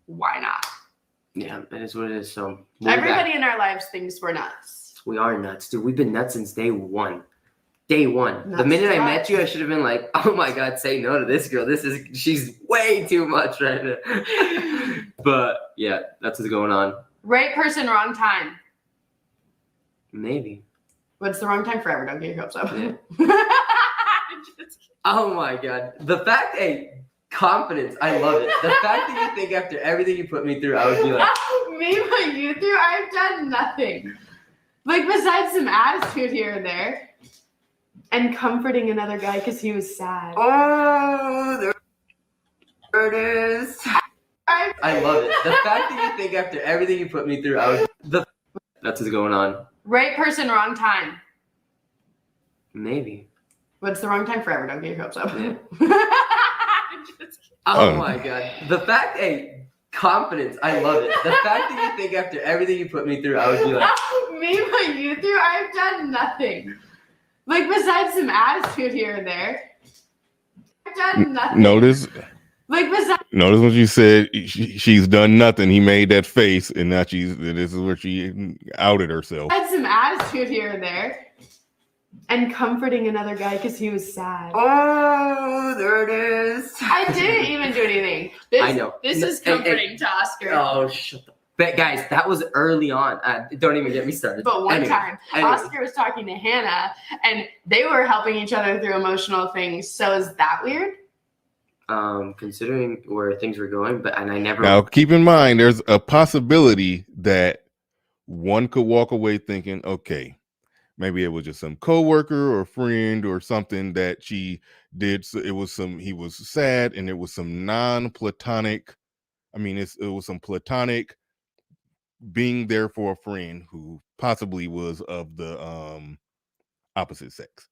Why not? yeah, it is what it is. So we'll be back. Everybody in our lives thinks we're nuts. We are nuts, dude. We've been nuts since day one. Day one. Nuts the minute I to met us. you, I should have been like, oh my God, say no to this girl. She's way too much right now. But yeah, that's what's going on. Right person, wrong time. Maybe. What's the wrong time forever? Don't get your hopes up. Yeah. Just kidding. Oh my God. The fact, confidence. I love it. The fact that you think after everything you put me through, I would be like, Me put you through? I've done nothing. Like besides some attitude here and there. And comforting another guy because he was sad. oh, there it is. I love it. The fact that you think after everything you put me through, that's what's going on. Right person, wrong time. Maybe. What's the wrong time forever? Don't get your hopes up. Yeah. Just kidding. Oh my God. The fact, confidence. I love it. The fact that you think after everything you put me through, I would be like, Me put you through? I've done nothing. Like besides some attitude here and there. I've done nothing. Notice when you said she's done nothing. He made that face, and now this is where she outed herself. Had some attitude here and there. And comforting another guy because he was sad. oh, there it is. I didn't even do anything. I know. This is And- comforting to Oscar. Oh, shut the. But guys, that was early on. Don't even get me started. But one Anyway, time, Oscar was talking to Hannah, and they were helping each other through emotional things. So is that weird? Considering where things were going, and I never. Now, keep in mind, there's a possibility that one could walk away thinking, okay, maybe it was just some coworker or friend or something that she did. So he was sad, and it was some non-platonic. I mean, it was some platonic being there for a friend who possibly was of the opposite sex.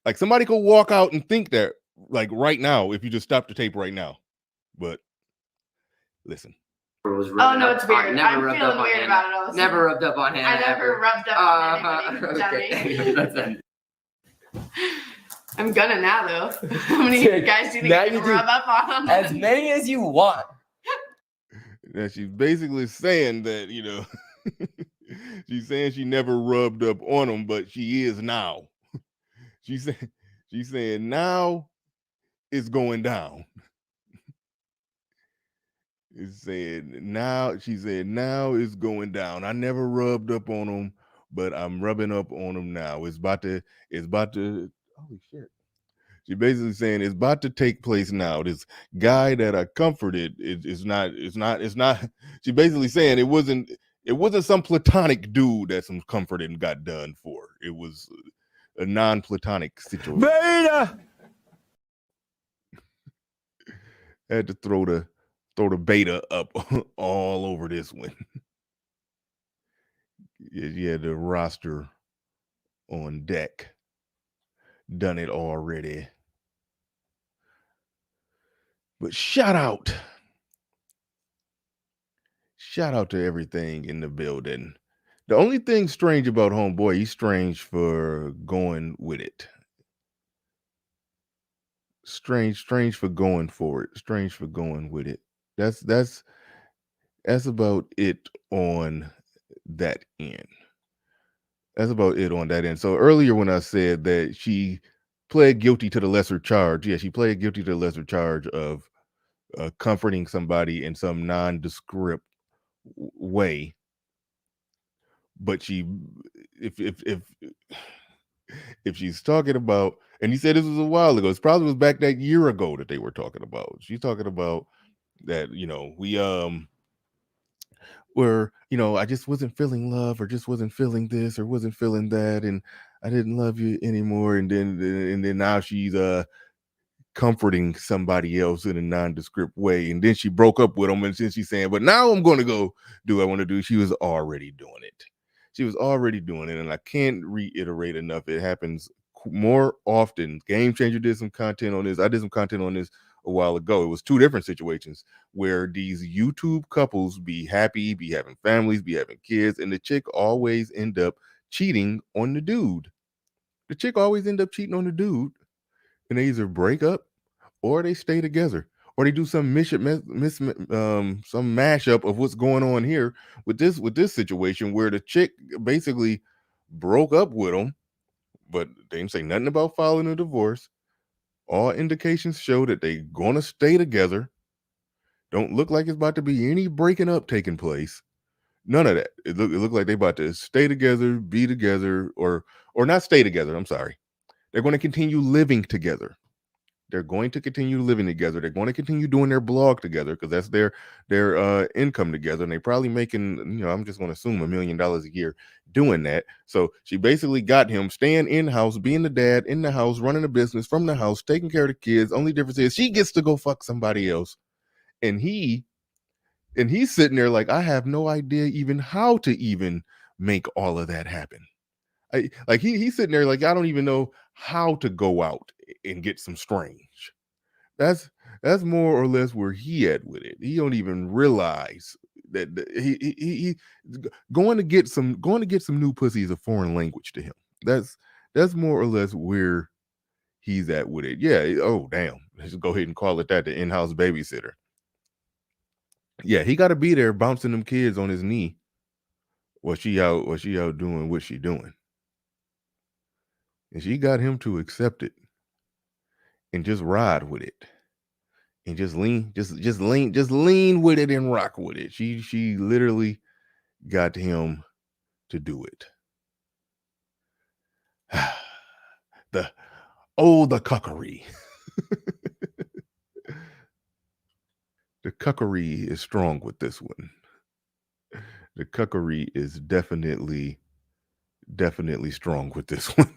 Like somebody could walk out and think that, like right now, if you just stop the tape right now. But listen. Was Oh no, it's rubbed up on- weird. never I'm rubbed feeling up on weird Hannah. about it all. of a Never sudden. rubbed up on Hannah. I never ever. rubbed up on anybody, Okay. dummy. I'm gonna now though. How many guys do you think Now I you can do. rub up on? As many as you want. That she's basically saying that, she's saying she never rubbed up on him, but she is now. She's saying now it's going down. It's saying now, she said now it's going down. I never rubbed up on him, but I'm rubbing up on him now. It's about to, holy shit. She's basically saying it's about to take place now. This guy that I comforted, it's not. She's basically saying it wasn't some platonic dude that some comforting got done for. It was a non-platonic situation. Beta! Had to throw the beta up all over this one. Yeah, the roster on deck. Done it already. But shout out to everything in the building. The only thing strange about homeboy, he's strange for going with it. Strange for going for it. Strange for going with it. That's about it on that end. That's about it on that end. So earlier when I said that she pled guilty to the lesser charge, yeah, she pled guilty to the lesser charge of comforting somebody in some nondescript way. But if if she's talking about, and he said this was a while ago, it probably was back that year ago that they were talking about. She's talking about that, we were, I just wasn't feeling love, or just wasn't feeling this, or wasn't feeling that, and I didn't love you anymore. And then now she's comforting somebody else in a nondescript way. And then she broke up with him, and since she's saying, but now I'm going to go do what I want to do, she was already doing it. She was already doing it. And I can't reiterate enough. It happens more often. Game Changer did some content on this. I did some content on this a while ago. It was two different situations where these YouTube couples be happy, be having families, be having kids, and the chick always end up cheating on the dude. The chick always end up cheating on the dude, and they either break up or they stay together, or they do some some mashup of what's going on here with this situation, where the chick basically broke up with him, but they didn't say nothing about filing a divorce. All indications show that they're gonna stay together. Don't look like it's about to be any breaking up taking place. None of that. It looked like they about to stay together, be together, or not stay together. I'm sorry. They're going to continue living together. They're going to continue living together. They're going to continue doing their blog together, because that's their income together. And they probably making, I'm just going to assume $1 million a year doing that. So she basically got him staying in-house, being the dad in the house, running a business from the house, taking care of the kids. Only difference is she gets to go fuck somebody else. And he's sitting there like, I have no idea even how to even make all of that happen. He's sitting there like, I don't even know how to go out and get some strange. That's more or less where he at with it. He don't even realize that he going to get some new pussy is a foreign language to him. That's more or less where he's at with it. Yeah. Oh damn. Let's go ahead and call it that, the in-house babysitter. Yeah, he got to be there bouncing them kids on his knee while she out doing what she doing. And she got him to accept it and just ride with it. And just lean with it and rock with it. She literally got him to do it. The cuckery. The cuckery is strong with this one. The cuckery is definitely strong with this one.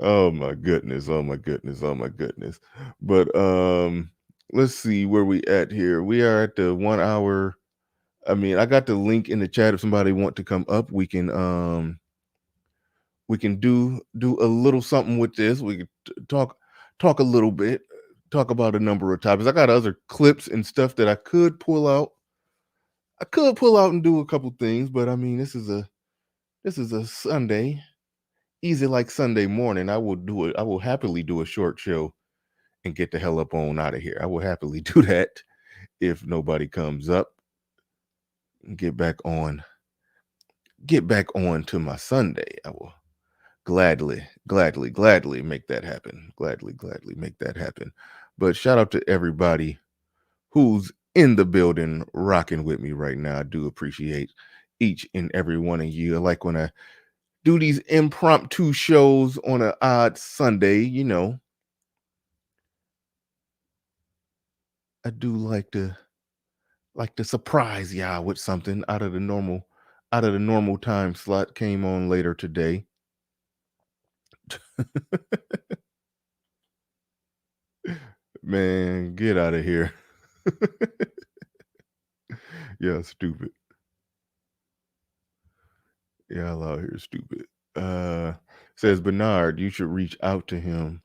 Oh my goodness. But let's see where we at here. We are at the 1 hour. I mean, I got the link in the chat. If somebody want to come up, we can do a little something with this. We could talk a little bit, talk about a number of topics. I got other clips and stuff that I could pull out. And do a couple things, but I mean, this is a Sunday, easy like Sunday morning. I will happily do a short show and get the hell up on out of here. I will happily do that if nobody comes up. Get back on to my Sunday. I will gladly make that happen. Gladly make that happen. But shout out to everybody who's in the building rocking with me right now. I do appreciate each and every one of you. I like when I do these impromptu shows on an odd Sunday, I do like to surprise y'all with something out of the normal time slot. Came on later today. Man, get out of here. Yeah, stupid. Y'all out here stupid. Says Bernard, you should reach out to him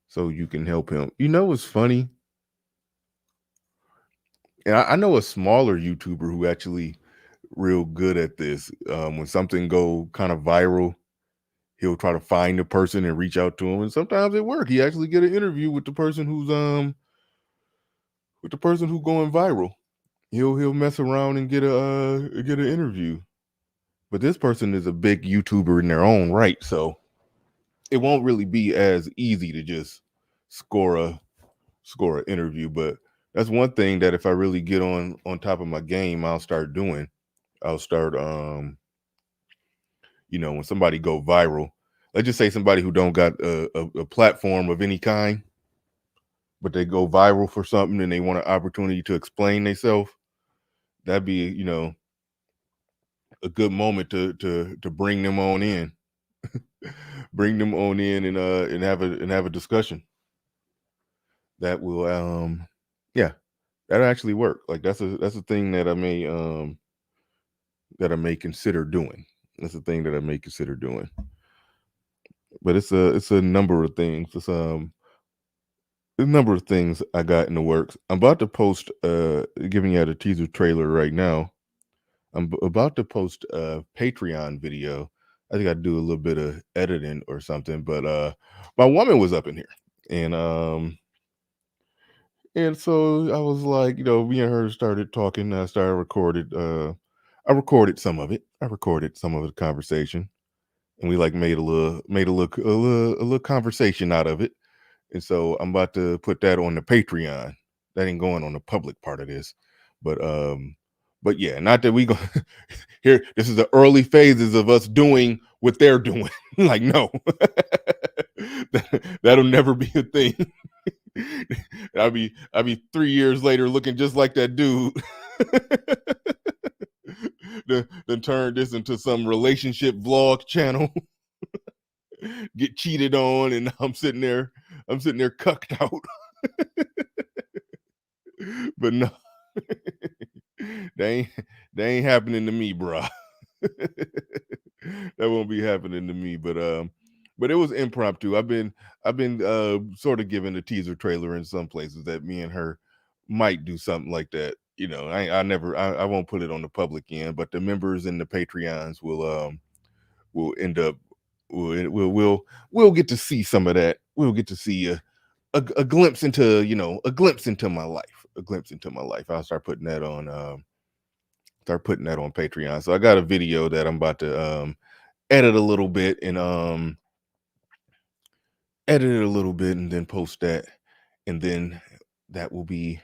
so you can help him. You know what's funny? And I know a smaller YouTuber who actually real good at this. When something go kind of viral, he'll try to find the person and reach out to him, and sometimes it works. He actually get an interview with the person who's going viral. He'll mess around and get an interview. But this person is a big YouTuber in their own right, so it won't really be as easy to just score an interview. But that's one thing that if I really get on top of my game, I'll start doing. when somebody go viral, let's just say somebody who don't got a platform of any kind, but they go viral for something and they want an opportunity to explain themselves, that'd be, a good moment to bring them on in. Bring them on in and have a discussion. That will that'll actually work. Like that's a thing that I may consider doing. That's a thing that I may consider doing. But it's a number of things. It's a number of things I got in the works. I'm about to post giving you a teaser trailer right now. I'm about to post a Patreon video. I think I do a little bit of editing or something, but my woman was up in here, and so I was like, me and her started talking. I recorded some of it. I recorded some of the conversation, and we like made a little conversation out of it. And so I'm about to put that on the Patreon. That ain't going on the public part of this, but yeah, not that we go here. This is the early phases of us doing what they're doing. Like, no, that'll never be a thing. I'll be 3 years later looking just like that dude. Then turn this into some relationship vlog channel. Get cheated on, and I'm sitting there cucked out. But no. They ain't happening to me, bro. That won't be happening to me. But it was impromptu. I've been sort of given a teaser trailer in some places that me and her might do something like that. I won't put it on the public end, but the members and the Patreons will end up we'll get to see some of that. We'll get to see a glimpse into my life. A glimpse into my life. I'll start putting that on Patreon. So I got a video that I'm about to edit a little bit and then post that, and then that will be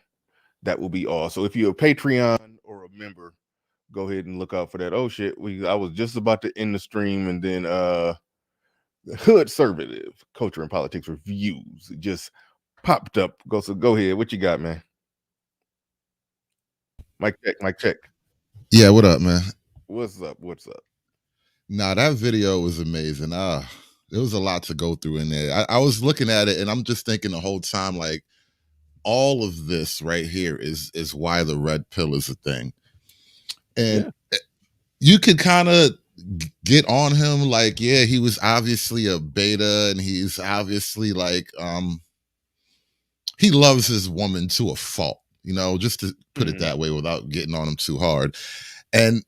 all. So if you're a Patreon or a member, go ahead and look out for that. Oh shit, I was just about to end the stream, and then Hood Conservative Culture and Politics Reviews just popped up. Go ahead. What you got, man? Mic check. Yeah, what up, man? What's up? Nah, that video was amazing. There was a lot to go through in there. I was looking at it and I'm just thinking the whole time, like, all of this right here is why the red pill is a thing. And you could kind of get on him like, yeah, he was obviously a beta, and he's obviously like he loves his woman to a fault. Just to put it that way without getting on him too hard. And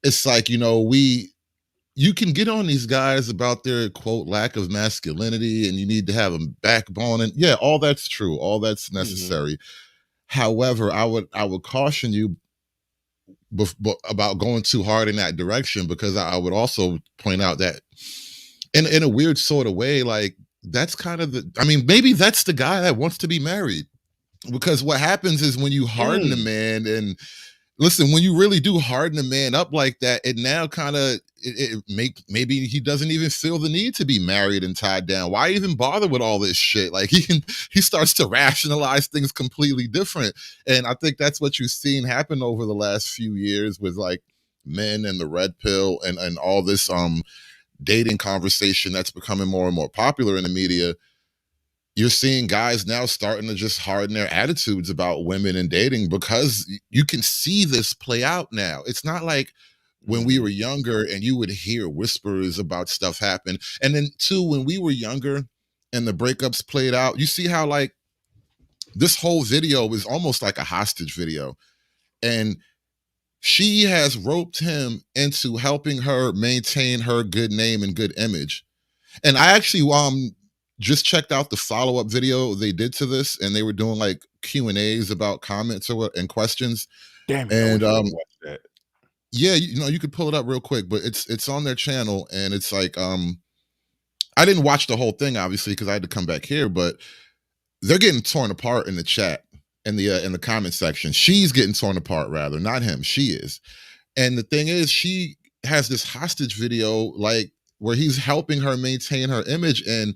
it's like, you can get on these guys about their, quote, lack of masculinity, and you need to have a backbone. And yeah, all that's true. All that's necessary. However, I would caution you about going too hard in that direction, because I would also point out that in a weird sort of way, like, that's kind of maybe that's the guy that wants to be married. Because what happens is when you harden a man, and listen, when you really do harden a man up like that, it now kind of maybe he doesn't even feel the need to be married and tied down. Why even bother with all this shit? Like, he starts to rationalize things completely different. And I think that's what you've seen happen over the last few years with like men and the red pill and all this dating conversation that's becoming more and more popular in the media. You're seeing guys now starting to just harden their attitudes about women and dating, because you can see this play out now. It's not like when we were younger and you would hear whispers about stuff happen. And then too, when we were younger and the breakups played out, you see how like this whole video is almost like a hostage video. And she has roped him into helping her maintain her good name and good image. And I actually just checked out the follow-up video they did to this, and they were doing like Q&As about comments and questions. Damn it! And yeah, you could pull it up real quick, but it's on their channel, and it's like I didn't watch the whole thing obviously because I had to come back here, but they're getting torn apart in the chat, in the comment section. She's getting torn apart, rather, not him. She is. And the thing is, she has this hostage video, like where he's helping her maintain her image. And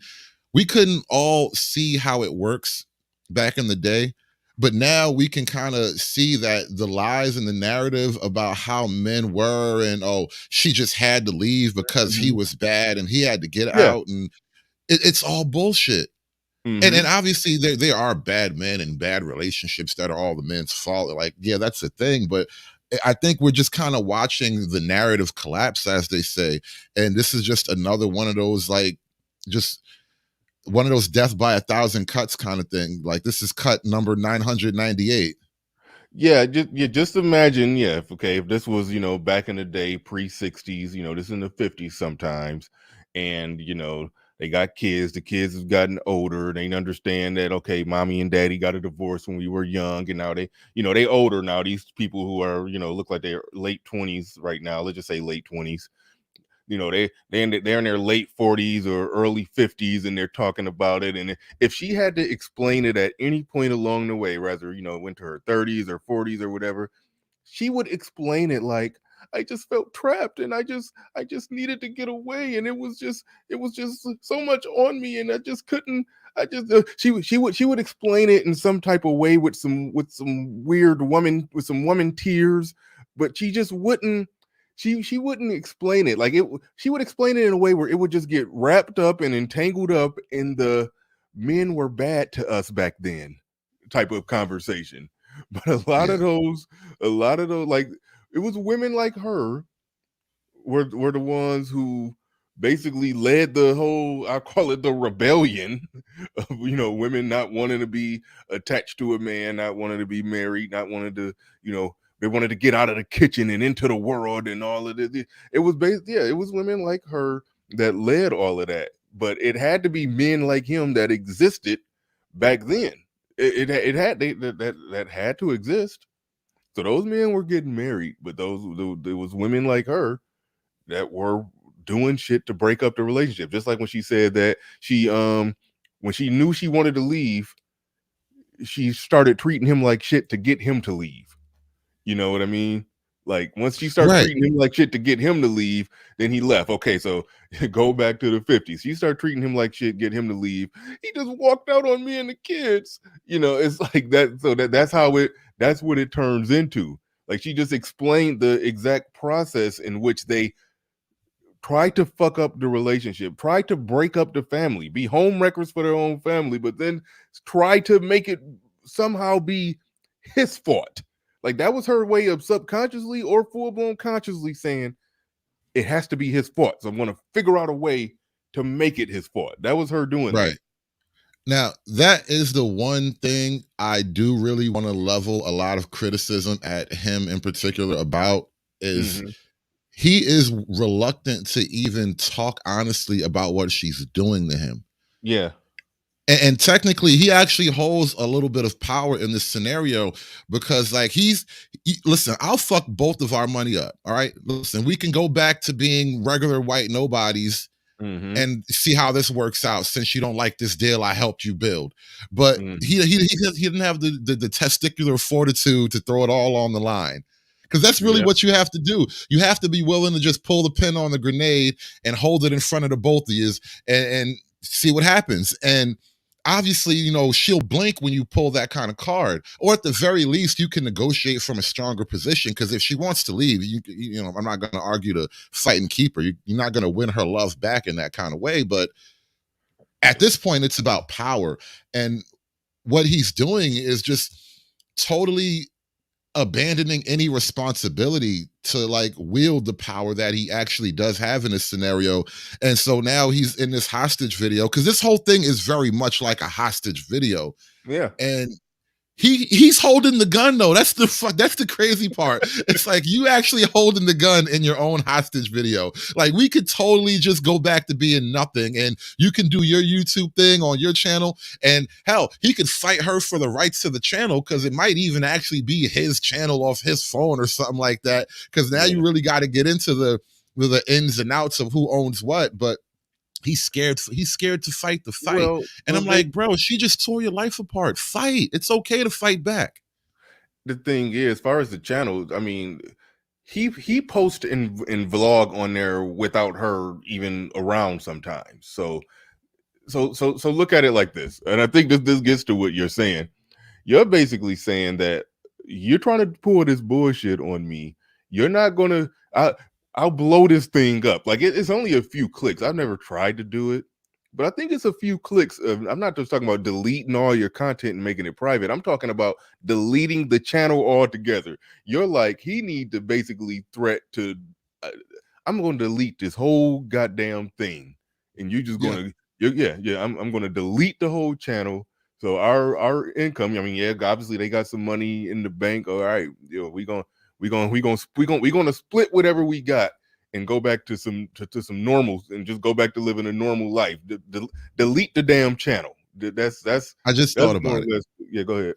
we couldn't all see how it works back in the day. But now we can kind of see that the lies and the narrative about how men were, and oh, she just had to leave because he was bad and he had to get out, and it's all bullshit. And obviously there are bad men and bad relationships that are all the men's fault. Like, yeah, that's the thing. But I think we're just kind of watching the narrative collapse, as they say. And this is just another one of those, like, just one of those death by 1,000 cuts kind of thing. Like, this is cut number 998. Just imagine, if this was, back in the day, pre-60s, this in the 50s sometimes, and they got kids, the kids have gotten older, they understand that, okay, mommy and daddy got a divorce when we were young, and now they older now. These people who are, look like they're late 20s right now, let's just say late 20s, they're in their late 40s or early 50s, and they're talking about it. And if she had to explain it at any point along the way, rather, went to her 30s or 40s or whatever, she would explain it like, I just felt trapped, and I just needed to get away, and it was just so much on me, and I just couldn't. She would explain it in some type of way with some weird woman, with some woman tears, but she just wouldn't. She wouldn't explain it like it. She would explain it in a way where it would just get wrapped up and entangled up in the men were bad to us back then type of conversation. But a lot of those, like, it was women like her were the ones who basically led the whole, I call it the rebellion of, women not wanting to be attached to a man, not wanting to be married, not wanting to, they wanted to get out of the kitchen and into the world and all of it. It was it was women like her that led all of that. But it had to be men like him that existed back then. That had to exist. So those men were getting married, but there was women like her that were doing shit to break up the relationship. Just like when she said that she when she knew she wanted to leave, she started treating him like shit to get him to leave. You know what I mean? Like, once she started treating him like shit to get him to leave, then he left. Okay, so go back to the 50s. She started treating him like shit, get him to leave. He just walked out on me and the kids. It's like that. So that's what it turns into. Like, she just explained the exact process in which they try to fuck up the relationship, try to break up the family, be home wreckers for their own family, but then try to make it somehow be his fault. Like, that was her way of subconsciously or full-blown consciously saying it has to be his fault. So I'm going to figure out a way to make it his fault. That was her doing right. Now, that is the one thing I do really want to level a lot of criticism at him in particular about is he is reluctant to even talk honestly about what she's doing to him. Yeah. And technically, he actually holds a little bit of power in this scenario because, like, listen, I'll fuck both of our money up. All right. Listen, we can go back to being regular white nobodies and see how this works out since you don't like this deal I helped you build. But he didn't have the testicular fortitude to throw it all on the line. Because that's really what you have to do. You have to be willing to just pull the pin on the grenade and hold it in front of the both of you and see what happens. And obviously, she'll blink when you pull that kind of card, or at the very least, you can negotiate from a stronger position. Because if she wants to leave, I'm not going to argue to fight and keep her. You're not going to win her love back in that kind of way. But at this point, it's about power, and what he's doing is just totally abandoning any responsibility to, like, wield the power that he actually does have in this scenario. And so now he's in this hostage video, because this whole thing is very much like a hostage video. Yeah. And he's holding the gun though. That's the crazy part. It's like you actually holding the gun in your own hostage video. Like, we could totally just go back to being nothing, and you can do your YouTube thing on your channel, and hell, he could fight her for the rights to the channel, because it might even actually be his channel off his phone or something like that. Because now you really got to get into the ins and outs of who owns what. But he's scared to fight the fight. And I'm like, bro, she just tore your life apart. Fight. It's okay to fight back. The thing is, as far as the channel, I mean, he posts and vlog on there without her even around sometimes. So look at it like this, and I think this gets to what you're saying. You're basically saying that you're trying to pull this bullshit on me. You're not gonna. I'll blow this thing up. Like it's only a few clicks. I've never tried to do it, but I think it's a few clicks. I'm not just talking about deleting all your content and making it private. I'm talking about deleting the channel altogether. You're like, he need to basically threat to. I'm going to delete this whole goddamn thing, and you just going to. I'm going to delete the whole channel. So our income. I mean, yeah, obviously they got some money in the bank. All right, we're gonna split whatever we got and go back to some normals and just go back to living a normal life. Delete the damn channel. That's. I just thought about it. Yeah, go ahead.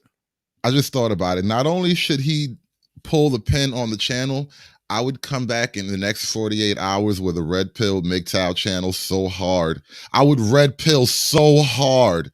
I just thought about it. Not only should he pull the pin on the channel, I would come back in the next 48 hours with a red pill MGTOW channel so hard. I would red pill so hard,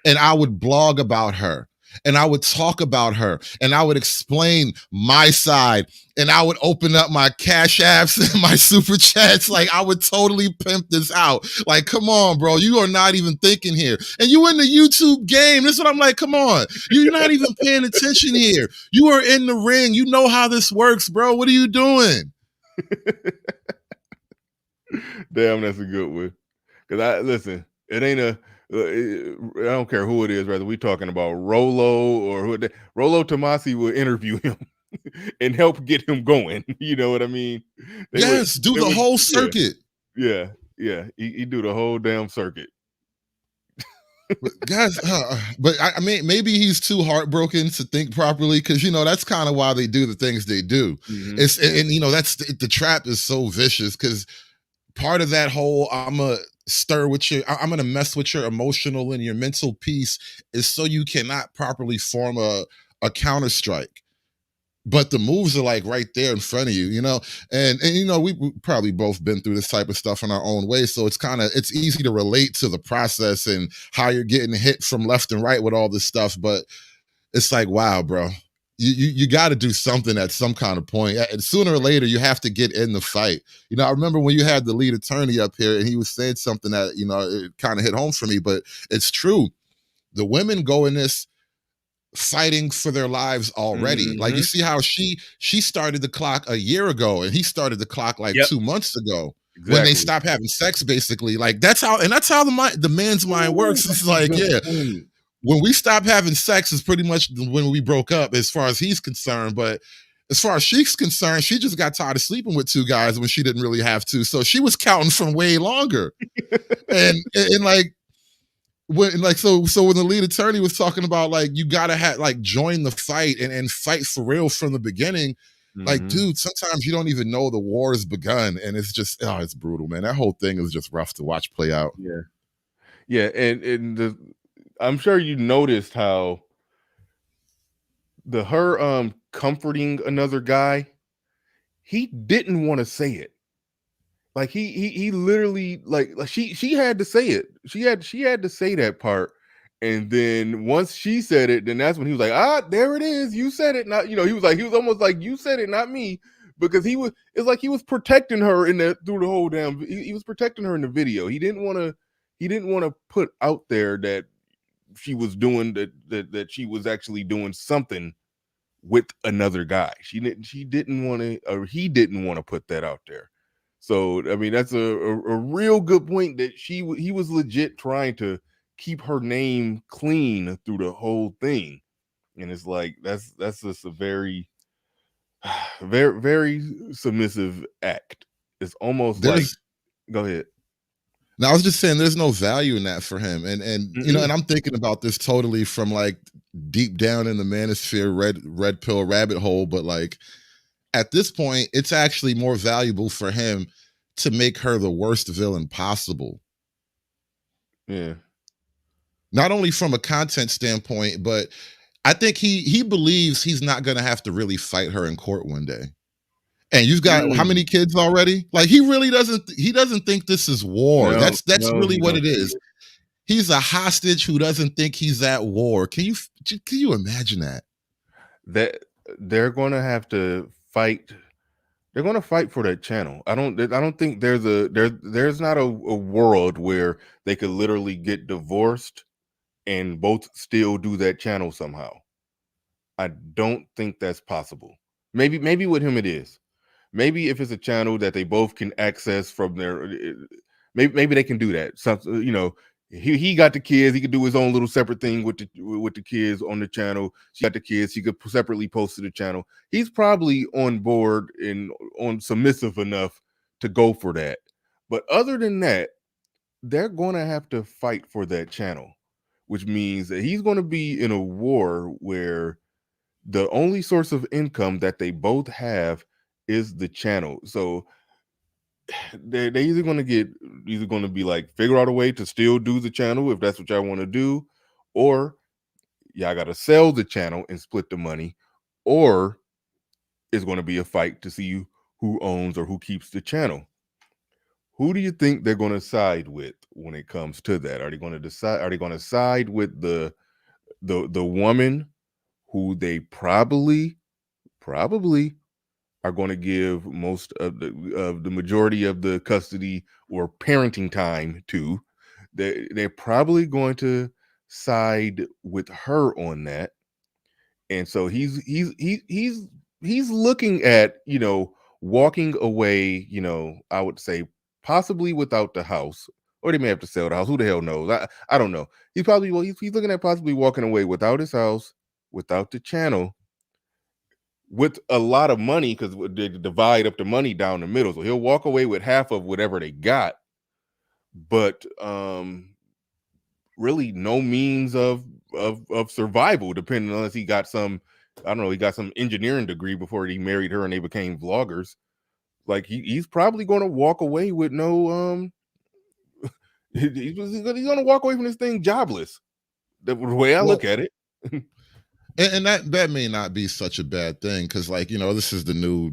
and I would blog about her, and I would talk about her, and I would explain my side, and I would open up my Cash Apps and my Super Chats. Like, I would totally pimp this out. Like, come on, bro. You are not even thinking here. And you in the YouTube game. That's what I'm like, come on. You're not even paying attention here. You are in the ring. You know how this works, bro. What are you doing? Damn, that's a good one. Because it ain't a... I don't care who it is, whether we talking about Rolo or who. Rolo Tomasi will interview him and help get him going. You know what I mean? Do the whole circuit. Yeah. He do the whole damn circuit. But guys, but I mean, maybe he's too heartbroken to think properly, because that's kind of why they do the things they do. Mm-hmm. That's the trap is so vicious, because part of that whole I'm gonna mess with your emotional and your mental peace is so you cannot properly form a counter strike. But the moves are like right there in front of you, and we probably both been through this type of stuff in our own way. So it's easy to relate to the process and how you're getting hit from left and right with all this stuff. But it's like, wow, bro, you got to do something at some kind of point. And sooner or later, you have to get in the fight. I remember when you had the lead attorney up here and he was saying something that, it kind of hit home for me, but it's true. The women go in this fighting for their lives already. Mm-hmm. Like, you see how she started the clock a year ago, and he started the clock like 2 months ago. Exactly. When they stop having sex, basically. Like, that's how the man's mind works. It's like, when we stop having sex is pretty much when we broke up, as far as he's concerned. But as far as she's concerned, she just got tired of sleeping with two guys when she didn't really have to. So she was counting from way longer. and like, so when the lead attorney was talking about, like, you gotta join the fight and fight for real from the beginning. Mm-hmm. Like, dude, sometimes you don't even know the war has begun, and it's just it's brutal, man. That whole thing is just rough to watch play out. Yeah, and I'm sure you noticed how her comforting another guy, he didn't want to say it. Like he literally, like she had to say it. She had to say that part. And then once she said it, then that's when he was like, there it is. You said it. Not, he was almost like, you said it, not me. Because it's like he was protecting her through the whole damn, he was protecting her in the video. He didn't want to put out there that she was doing that she was actually doing something with another guy. He didn't want to put that out there. So, I mean, that's a real good point, that he was legit trying to keep her name clean through the whole thing. And it's like, that's just a very, very, very submissive act. It's almost go ahead. Now, I was just saying, there's no value in that for him. And and I'm thinking about this totally from, like, deep down in the manosphere, red pill rabbit hole. But, like, at this point, it's actually more valuable for him to make her the worst villain possible. Yeah. Not only from a content standpoint, but I think he believes he's not going to have to really fight her in court one day. And you've got how many kids already? Like, he doesn't think this is war. No, that's really what it is. He's a hostage who doesn't think he's at war. Can you imagine that? That they're going to have to fight They're going to fight for that channel. I don't think there's not a world where they could literally get divorced and both still do that channel somehow. I don't think that's possible. Maybe with him it is. Maybe if it's a channel that they both can access from their, maybe they can do that. So, you know, he got the kids. He could do his own little separate thing with the kids on the channel. She got the kids. She could separately post to the channel. He's probably on board and on submissive enough to go for that. But other than that, they're going to have to fight for that channel, which means that he's going to be in a war where the only source of income that they both have is the channel. So they're either going to be like, figure out a way to still do the channel if that's what y'all want to do, or y'all got to sell the channel and split the money, or it's going to be a fight to see who owns or who keeps the channel. Who do you think they're going to side with when it comes to that? Are they going to side with the woman who they probably are going to give most of the majority of the custody or parenting time to? They're probably going to side with her on that, and so he's looking at, you know, walking away, you know, I would say possibly without the house, or they may have to sell the house. Who the hell knows? I don't know. He's looking at possibly walking away without his house, without the channel, with a lot of money, because they divide up the money down the middle. So he'll walk away with half of whatever they got, but really no means of survival, depending unless he got some, I don't know, he got some engineering degree before he married her and they became vloggers. Like he's probably going to walk away with no he's going to walk away from this thing jobless. The way I look at it. And that may not be such a bad thing, because, like, you know, this is the new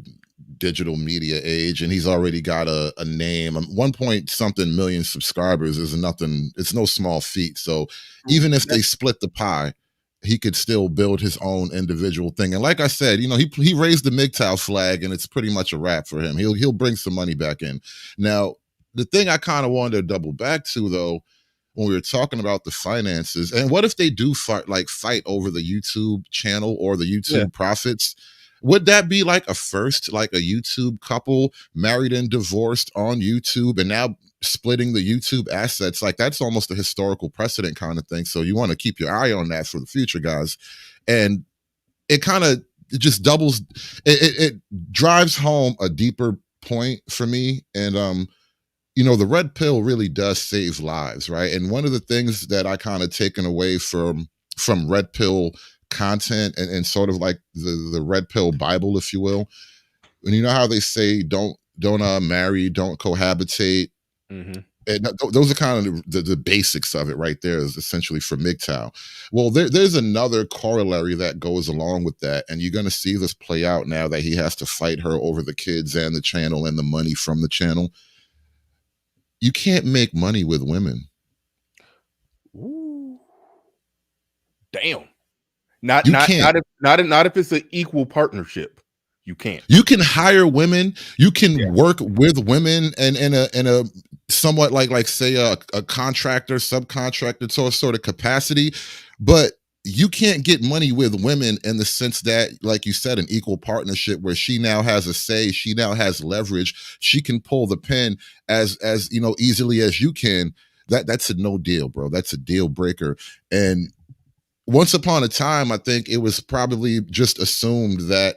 digital media age, and he's already got a name. 1 million subscribers is nothing. It's no small feat. So even if they split the pie, he could still build his own individual thing. And like I said, you know, he raised the MGTOW flag, and it's pretty much a wrap for him. He'll bring some money back in. Now, the thing I kind of wanted to double back to, though, when we were talking about the finances, and what if they do fight over the YouTube channel or the YouTube profits? Would that be like a first, like a YouTube couple married and divorced on YouTube and now splitting the YouTube assets? Like, that's almost a historical precedent kind of thing. So you want to keep your eye on that for the future, guys. And it just doubles, it drives home a deeper point for me. And you know, the red pill really does save lives, right? And one of the things that I kind of taken away from red pill content and sort of like the red pill Bible, if you will, and you know how they say don't marry, don't cohabitate. Mm-hmm. And those are kind of the basics of it right there, is essentially for MGTOW. Well, there's another corollary that goes along with that, and you're going to see this play out now that he has to fight her over the kids and the channel and the money from the channel. You can't make money with women. Ooh. Damn. Not if it's an equal partnership. You can't. You can hire women. You can work with women and in a somewhat like say a contractor, subcontractor sort of capacity, but you can't get money with women in the sense that, like you said, an equal partnership where she now has a say, she now has leverage, she can pull the pin as you know, easily as you can. That's a no deal, bro. That's a deal breaker. And once upon a time, I think it was probably just assumed that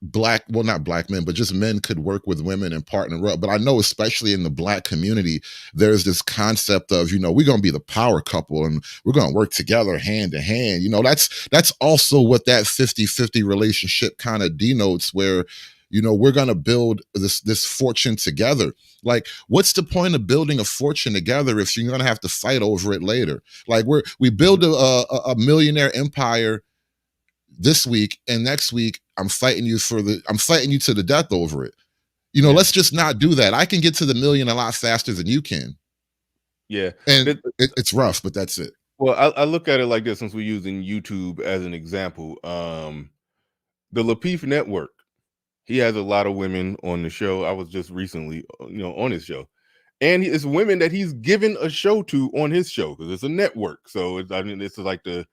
not black men, but just men could work with women and partner up. But I know, especially in the black community, there's this concept of, you know, we're going to be the power couple and we're going to work together hand to hand. You know, that's also what that 50-50 relationship kind of denotes, where, you know, we're going to build this fortune together. Like, what's the point of building a fortune together if you're going to have to fight over it later? Like, we build a millionaire empire this week, and next week I'm fighting you to the death over it. You know, let's just not do that. I can get to the million a lot faster than you can. Yeah. And it's rough, but that's it. Well, I look at it like this, since we're using YouTube as an example. The Lapeef Network, He has a lot of women on the show. I was just recently, on his show, and it's women that he's given a show to on his show because it's a network. So this is like the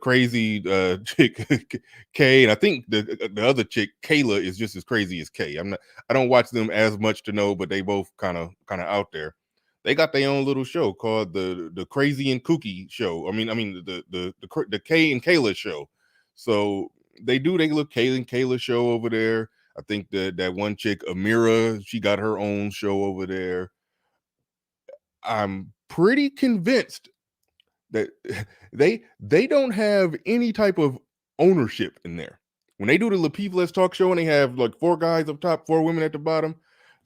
crazy chick Kay, and I think the other chick Kayla is just as crazy as Kay. I don't watch them as much to know, but they both kind of out there. They got their own little show called the Crazy and Kooky Show. I mean the Kay and Kayla show. So they do their little Kay and Kayla show over there. I think that one chick Amira, she got her own show over there. I'm pretty convinced that they don't have any type of ownership in there. When they do the Lapeef Let's Talk show and they have like 4 guys up top, 4 women at the bottom,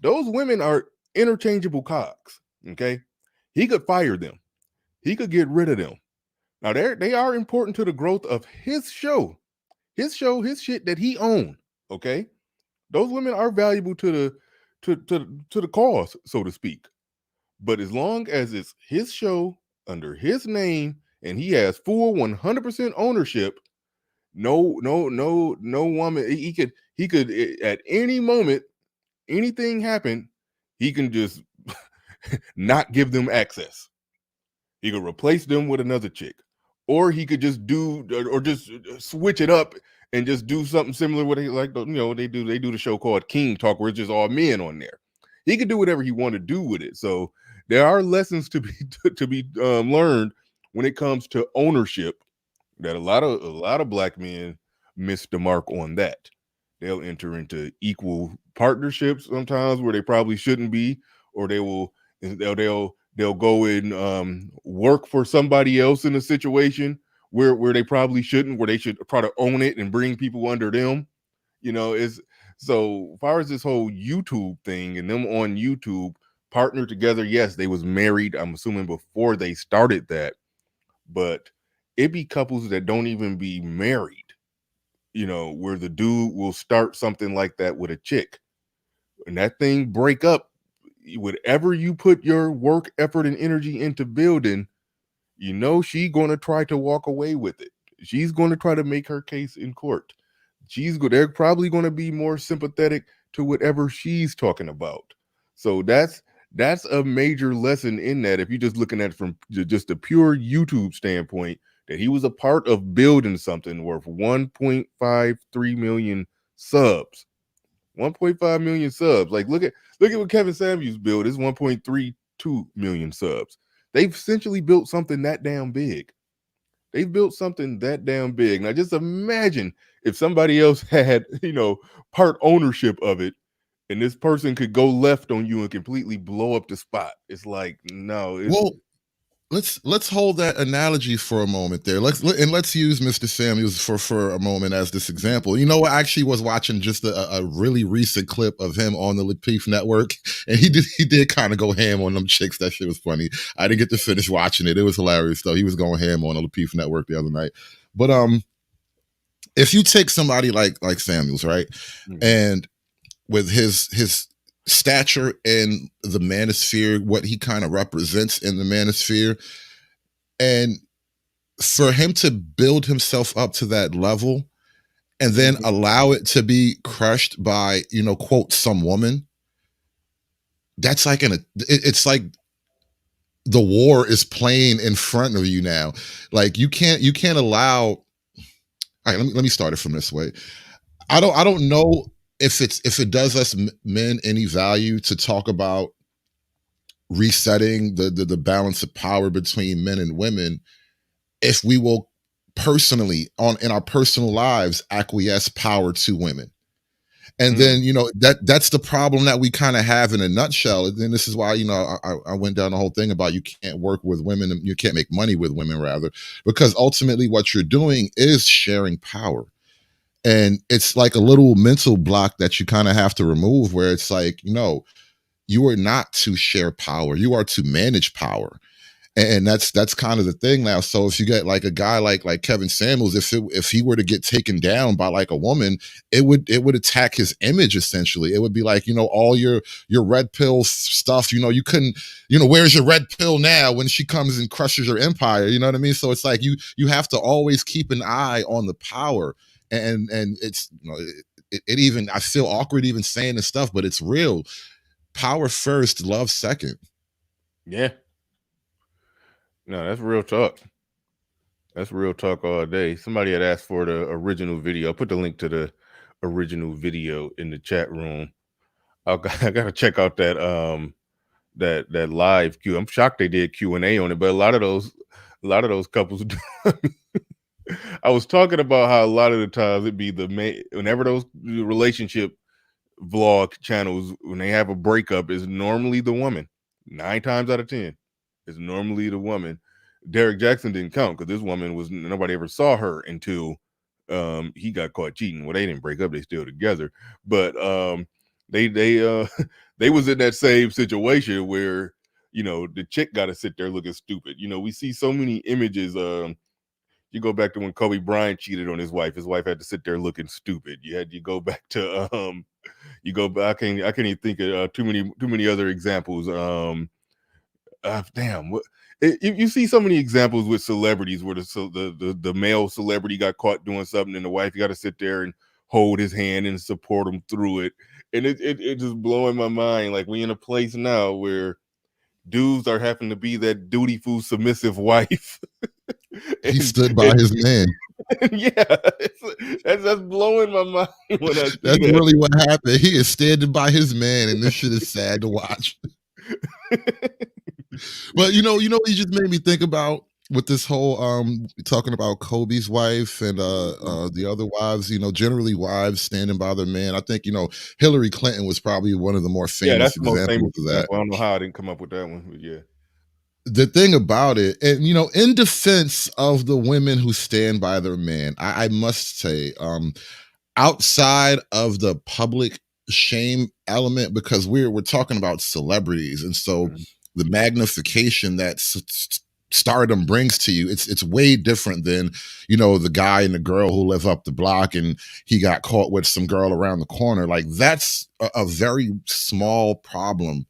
those women are interchangeable cogs. Okay, he could fire them, he could get rid of them. Now they are important to the growth of his shit that he owned. Okay, those women are valuable to the cause, so to speak. But as long as it's his show under his name and he has full 100% ownership, no woman, he could at any moment, anything happen, he can just not give them access. He could replace them with another chick, or he could just just switch it up and just do something similar. What they they do the show called King Talk, where it's just all men on there. He could do whatever he want to do with it. So there are lessons to be learned when it comes to ownership that a lot of black men miss the mark on. That they'll enter into equal partnerships sometimes where they probably shouldn't be, or they'll go and work for somebody else in a situation where they probably shouldn't, where they should try to own it and bring people under them. Is so as far as this whole YouTube thing and them on YouTube partnered together. Yes, they was married, I'm assuming, before they started that, but it be couples that don't even be married, where the dude will start something like that with a chick and that thing break up. Whatever you put your work, effort, and energy into building, she gonna try to walk away with it. She's gonna try to make her case in court. They're probably gonna be more sympathetic to whatever she's talking about. So that's a major lesson in that. If you're just looking at it from just a pure YouTube standpoint, that he was a part of building something worth 1.53 million subs. 1.5 million subs. Like look at what Kevin Samuels built. It's 1.32 million subs. They've essentially built something that damn big. They've built something that damn big. Now just imagine if somebody else had, part ownership of it, and this person could go left on you and completely blow up the spot. It's like, no. Let's hold that analogy for a moment there. Let's use Mr. Samuels for a moment as this example. I actually was watching just a really recent clip of him on the Lapeef Network, and he did kind of go ham on them chicks. That shit was funny. I didn't get to finish watching it. It was hilarious though. He was going ham on the Lapeef Network the other night. But if you take somebody like Samuels, right, and with his stature in the manosphere, what he kind of represents in the manosphere, and for him to build himself up to that level and then allow it to be crushed by, quote, some woman, that's like it's like the war is playing in front of you now. Like you can't allow. All right, let me start it from this way. I don't know if it does us men any value to talk about resetting the balance of power between men and women if we will personally in our personal lives acquiesce power to women. And then that's the problem that we kind of have in a nutshell. And this is why I went down the whole thing about you can't work with women, and you can't make money with women, rather, because ultimately what you're doing is sharing power. And it's like a little mental block that you kind of have to remove, where it's like, you are not to share power. You are to manage power. And that's kind of the thing now. So if you get like a guy like Kevin Samuels, if he were to get taken down by like a woman, it would attack his image. Essentially, it would be like, all your red pill stuff. You couldn't, where's your red pill now when she comes and crushes your empire? You know what I mean? So it's like you have to always keep an eye on the power. And it's it even, I feel awkward even saying this stuff, but it's real. Power first, love second. Yeah. No, that's real talk. That's real talk all day. Somebody had asked for the original video. I'll put the link to the original video in the chat room. I gotta check out that that live Q. I'm shocked they did Q&A on it, but a lot of those couples do. I was talking about how a lot of the times it'd be the man, whenever those relationship vlog channels, when they have a breakup, is normally the woman. 9 times out of 10 is normally the woman. Derek Jackson didn't count because this woman was, nobody ever saw her until he got caught cheating. Well, they didn't break up, they still together, but they they was in that same situation where, you know, the chick got to sit there looking stupid. You know, we see so many images. You go back to when Kobe Bryant cheated on his wife had to sit there looking stupid. You go back to you go back, I can't even think of too many other examples. Damn, what you see so many examples with celebrities where the male celebrity got caught doing something and the wife got to sit there and hold his hand and support him through it. And it just blowing my mind. Like, we in a place now where dudes are having to be that dutiful, submissive wife. He stood by his man. Yeah, that's blowing my mind when I see That's that. really what happened. He is standing by his man, and this shit is sad to watch. But you know what you just made me think about with this whole talking about Kobe's wife and the other wives, you know, generally wives standing by their man. I think, you know, Hillary Clinton was probably one of the more famous That's the most examples famous of that. example. I don't know how I didn't come up with that one, but yeah. The thing about it, and you know, in defense of the women who stand by their man, I must say, outside of the public shame element, because we're talking about celebrities, and so the magnification that stardom brings to you, it's way different than, you know, the guy and the girl who live up the block and he got caught with some girl around the corner. Like, that's a very small problem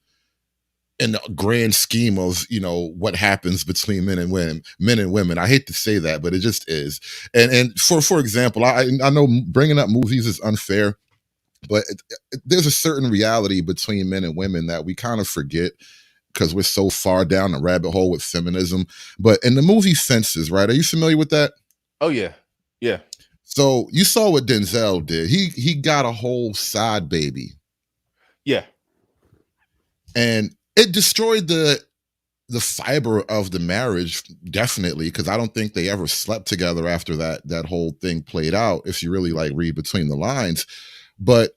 in the grand scheme of, you know, what happens between men and women. I hate to say that, but it just is. And for example, I know bringing up movies is unfair, but there's a certain reality between men and women that we kind of forget because we're so far down the rabbit hole with feminism. But in the movie Fences, right? Are you familiar with that? Oh yeah. Yeah. So you saw what Denzel did. He got a whole side baby. Yeah. And it destroyed the fiber of the marriage, definitely, because I don't think they ever slept together after that whole thing played out, if you really like read between the lines. But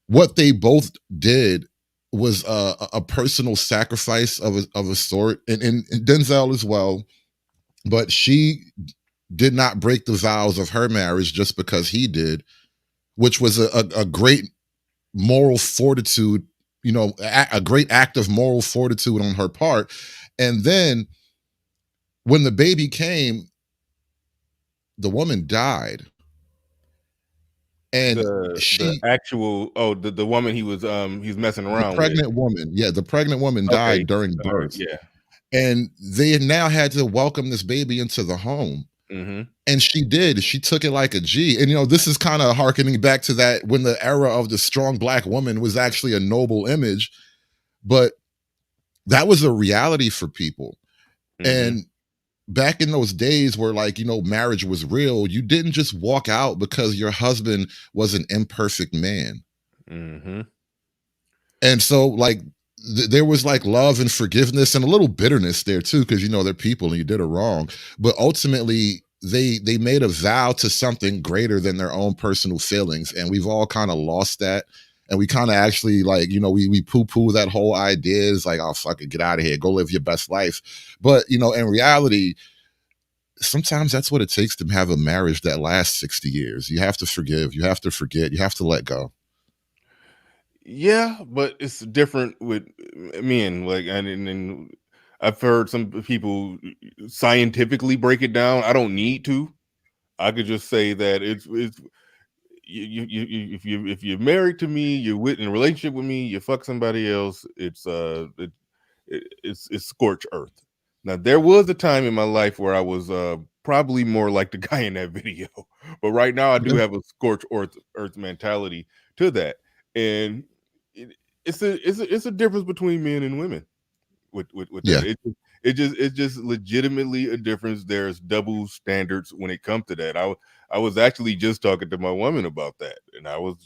what they both did was a personal sacrifice of a sort, and Denzel as well. But she did not break the vows of her marriage just because he did, which was a great moral fortitude, you know, a great act of moral fortitude on her part. And then when the baby came, the woman died. And the actual the woman he was messing around the pregnant with. woman. Yeah, the pregnant woman died during birth. Yeah. And they now had to welcome this baby into the home. Mm-hmm. And she did. She took it like a G. And, you know, this is kind of hearkening back to that when the era of the strong Black woman was actually a noble image. But that was a reality for people. Mm-hmm. And back in those days where, like, you know, marriage was real, you didn't just walk out because your husband was an imperfect man. Mm-hmm. And so, like, there was like love and forgiveness and a little bitterness there too, because, you know, they're people and you did it wrong. But ultimately, they made a vow to something greater than their own personal feelings. And we've all kind of lost that. And we kind of actually, like, you know, we poo-poo that whole idea. It's like, oh, fuck it, get out of here, go live your best life. But, you know, in reality, sometimes that's what it takes to have a marriage that lasts 60 years. You have to forgive, you have to forget, you have to let go. Yeah, but it's different with men. Like, and I've heard some people scientifically break it down. I don't need to. I could just say that it's you if you're married to me, you're in a relationship with me, you fuck somebody else, it's scorched earth. Now there was a time in my life where I was probably more like the guy in that video, but right now I do have a scorched earth mentality to that, and it's a difference between men and women with Yeah. that. It's just legitimately a difference. There's double standards when it comes to that. I was actually just talking to my woman about that, and I was,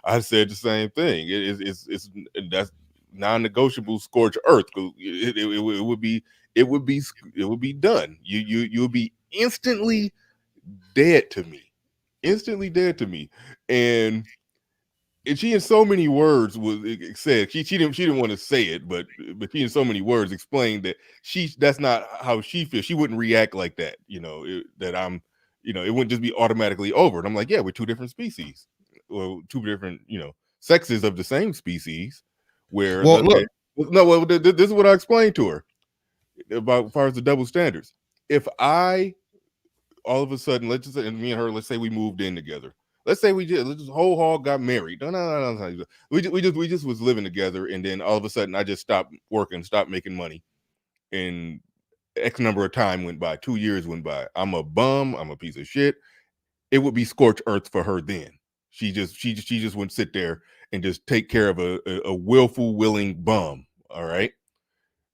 I said the same thing. It's that's non-negotiable scorched earth. It would be done. You would be instantly dead to me, and she in so many words said she didn't want to say it, but she in so many words explained that that's not how she feels. She wouldn't react like that, that I'm, it wouldn't just be automatically over. And I'm like, yeah, we're two different species, well, two different, sexes of the same species. Where Well, look, this is what I explained to her about as far as the double standards. If I all of a sudden, let's just say me and her, let's say we moved in together. Let's say we just whole hog got married. No. We just was living together, and then all of a sudden I just stopped working, stopped making money, and X number of time went by. 2 years went by. I'm a bum. I'm a piece of shit. It would be scorched earth for her then. She just wouldn't sit there and just take care of a willful, willing bum. All right.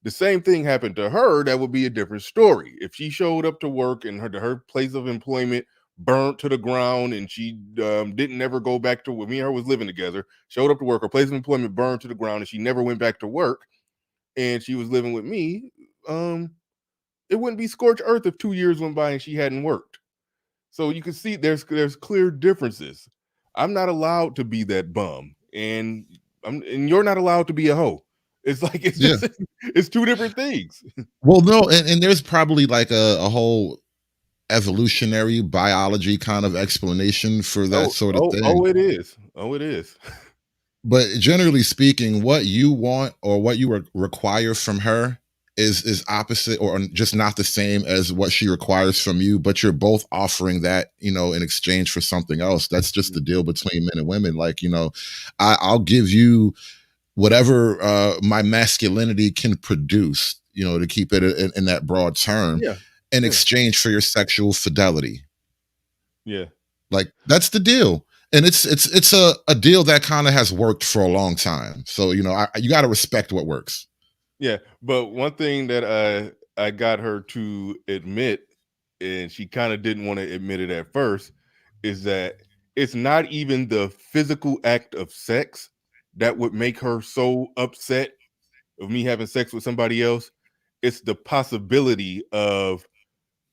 The same thing happened to her, that would be a different story. If she showed up to work and her place of employment burnt to the ground, and she didn't never go back to me and her was living together, showed up to work, her place of employment burned to the ground, and she never went back to work, and she was living with me, it wouldn't be scorched earth if 2 years went by and she hadn't worked. So you can see there's clear differences. I'm not allowed to be that bum, and you're not allowed to be a hoe. It's like it's two different things. Well, no, and there's probably like a whole evolutionary biology kind of explanation for that sort of thing. Oh, it is. Oh, it is. But generally speaking, what you want or what you require from her is opposite or just not the same as what she requires from you, but you're both offering that, in exchange for something else. That's just the deal between men and women. Like, I'll give you whatever my masculinity can produce, to keep it in that broad term, in exchange for your sexual fidelity. Yeah. Like, that's the deal. And it's a deal that kind of has worked for a long time. So, you got to respect what works. Yeah. But one thing that I got her to admit, and she kind of didn't want to admit it at first, is that it's not even the physical act of sex that would make her so upset of me having sex with somebody else. It's the possibility of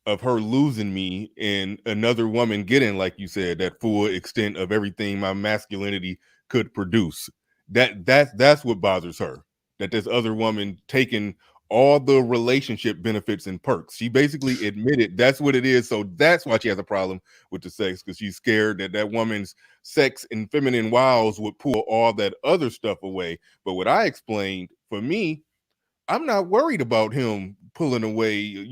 her losing me and another woman getting, like you said, that full extent of everything my masculinity could produce. That's what bothers her. That this other woman taking all the relationship benefits and perks. She basically admitted that's what it is. So that's why she has a problem with the sex, because she's scared that woman's sex and feminine wiles would pull all that other stuff away. But what I explained, for me, I'm not worried about him pulling away,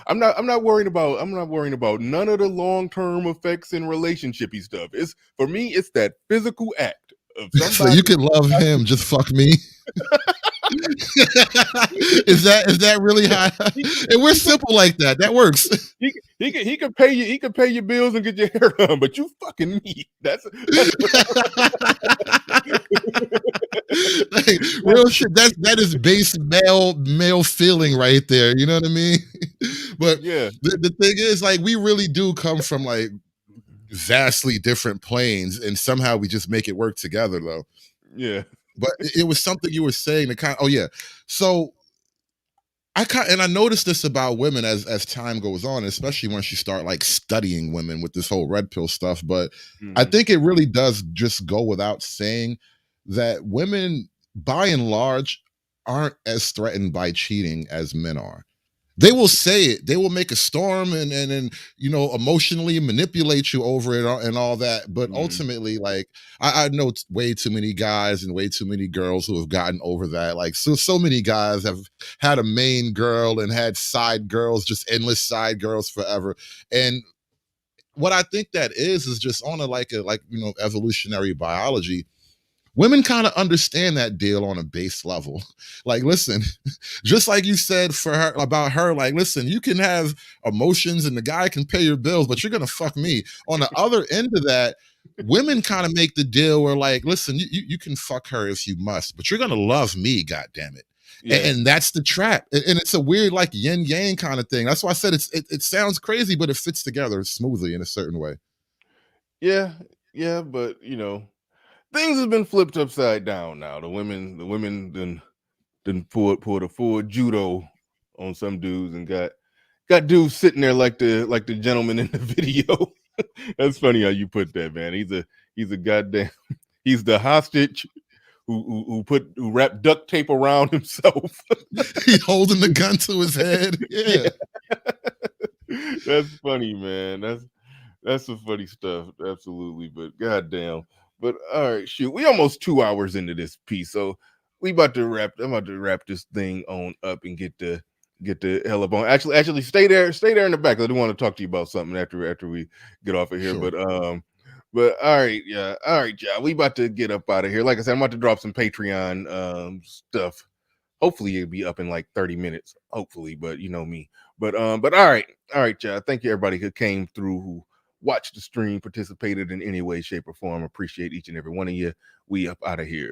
I'm not worrying about none of the long-term effects and relationshipy stuff. It's for me, it's that physical act of somebody. So you can love him, just fuck me. Is that really high? And we're simple like that. That works. He could pay you. He could pay your bills and get your hair done, but you fucking me. That's like, real shit. That is base male feeling right there. You know what I mean? But yeah, the thing is, like, we really do come from like vastly different planes, and somehow we just make it work together, though. Yeah. But it was something you were saying that So I noticed this about women as time goes on, especially once you start like studying women with this whole red pill stuff. But I think it really does just go without saying that women, by and large, aren't as threatened by cheating as men are. They will say it. They will make a storm and emotionally manipulate you over it and all that. But ultimately, like, I know way too many guys and way too many girls who have gotten over that. Like, so many guys have had a main girl and had side girls, just endless side girls forever. And what I think that is just on evolutionary biology. women kind of understand that deal on a base level. Like, listen, just like you said for her about her, like, listen, you can have emotions and the guy can pay your bills, but you're gonna fuck me. On the other end of that, women kind of make the deal where, like, listen, you can fuck her if you must, but you're gonna love me, god damn it. Yeah. And that's the trap. And it's a weird, like, yin yang kind of thing. That's why I said it sounds crazy, but it fits together smoothly in a certain way. Yeah, but you know, things have been flipped upside down now. The women then pulled a full judo on some dudes and got dudes sitting there like the gentleman in the video. That's funny how you put that, man. He's a goddamn he's the hostage who wrapped duct tape around himself. He holding the gun to his head. Yeah. That's funny, man. That's some funny stuff. Absolutely. But goddamn. But all right, shoot. We almost 2 hours into this piece. So I'm about to wrap this thing on up and get the hell up on. Actually stay there in the back. I do want to talk to you about something after we get off of here. Sure. But all right, yeah. We about to get up out of here. Like I said, I'm about to drop some Patreon stuff. Hopefully it'll be up in like 30 minutes. Hopefully, but you know me. But all right, y'all. Thank you everybody who came through, who watched the stream, participated in any way, shape, or form. Appreciate each and every one of you. We up out of here.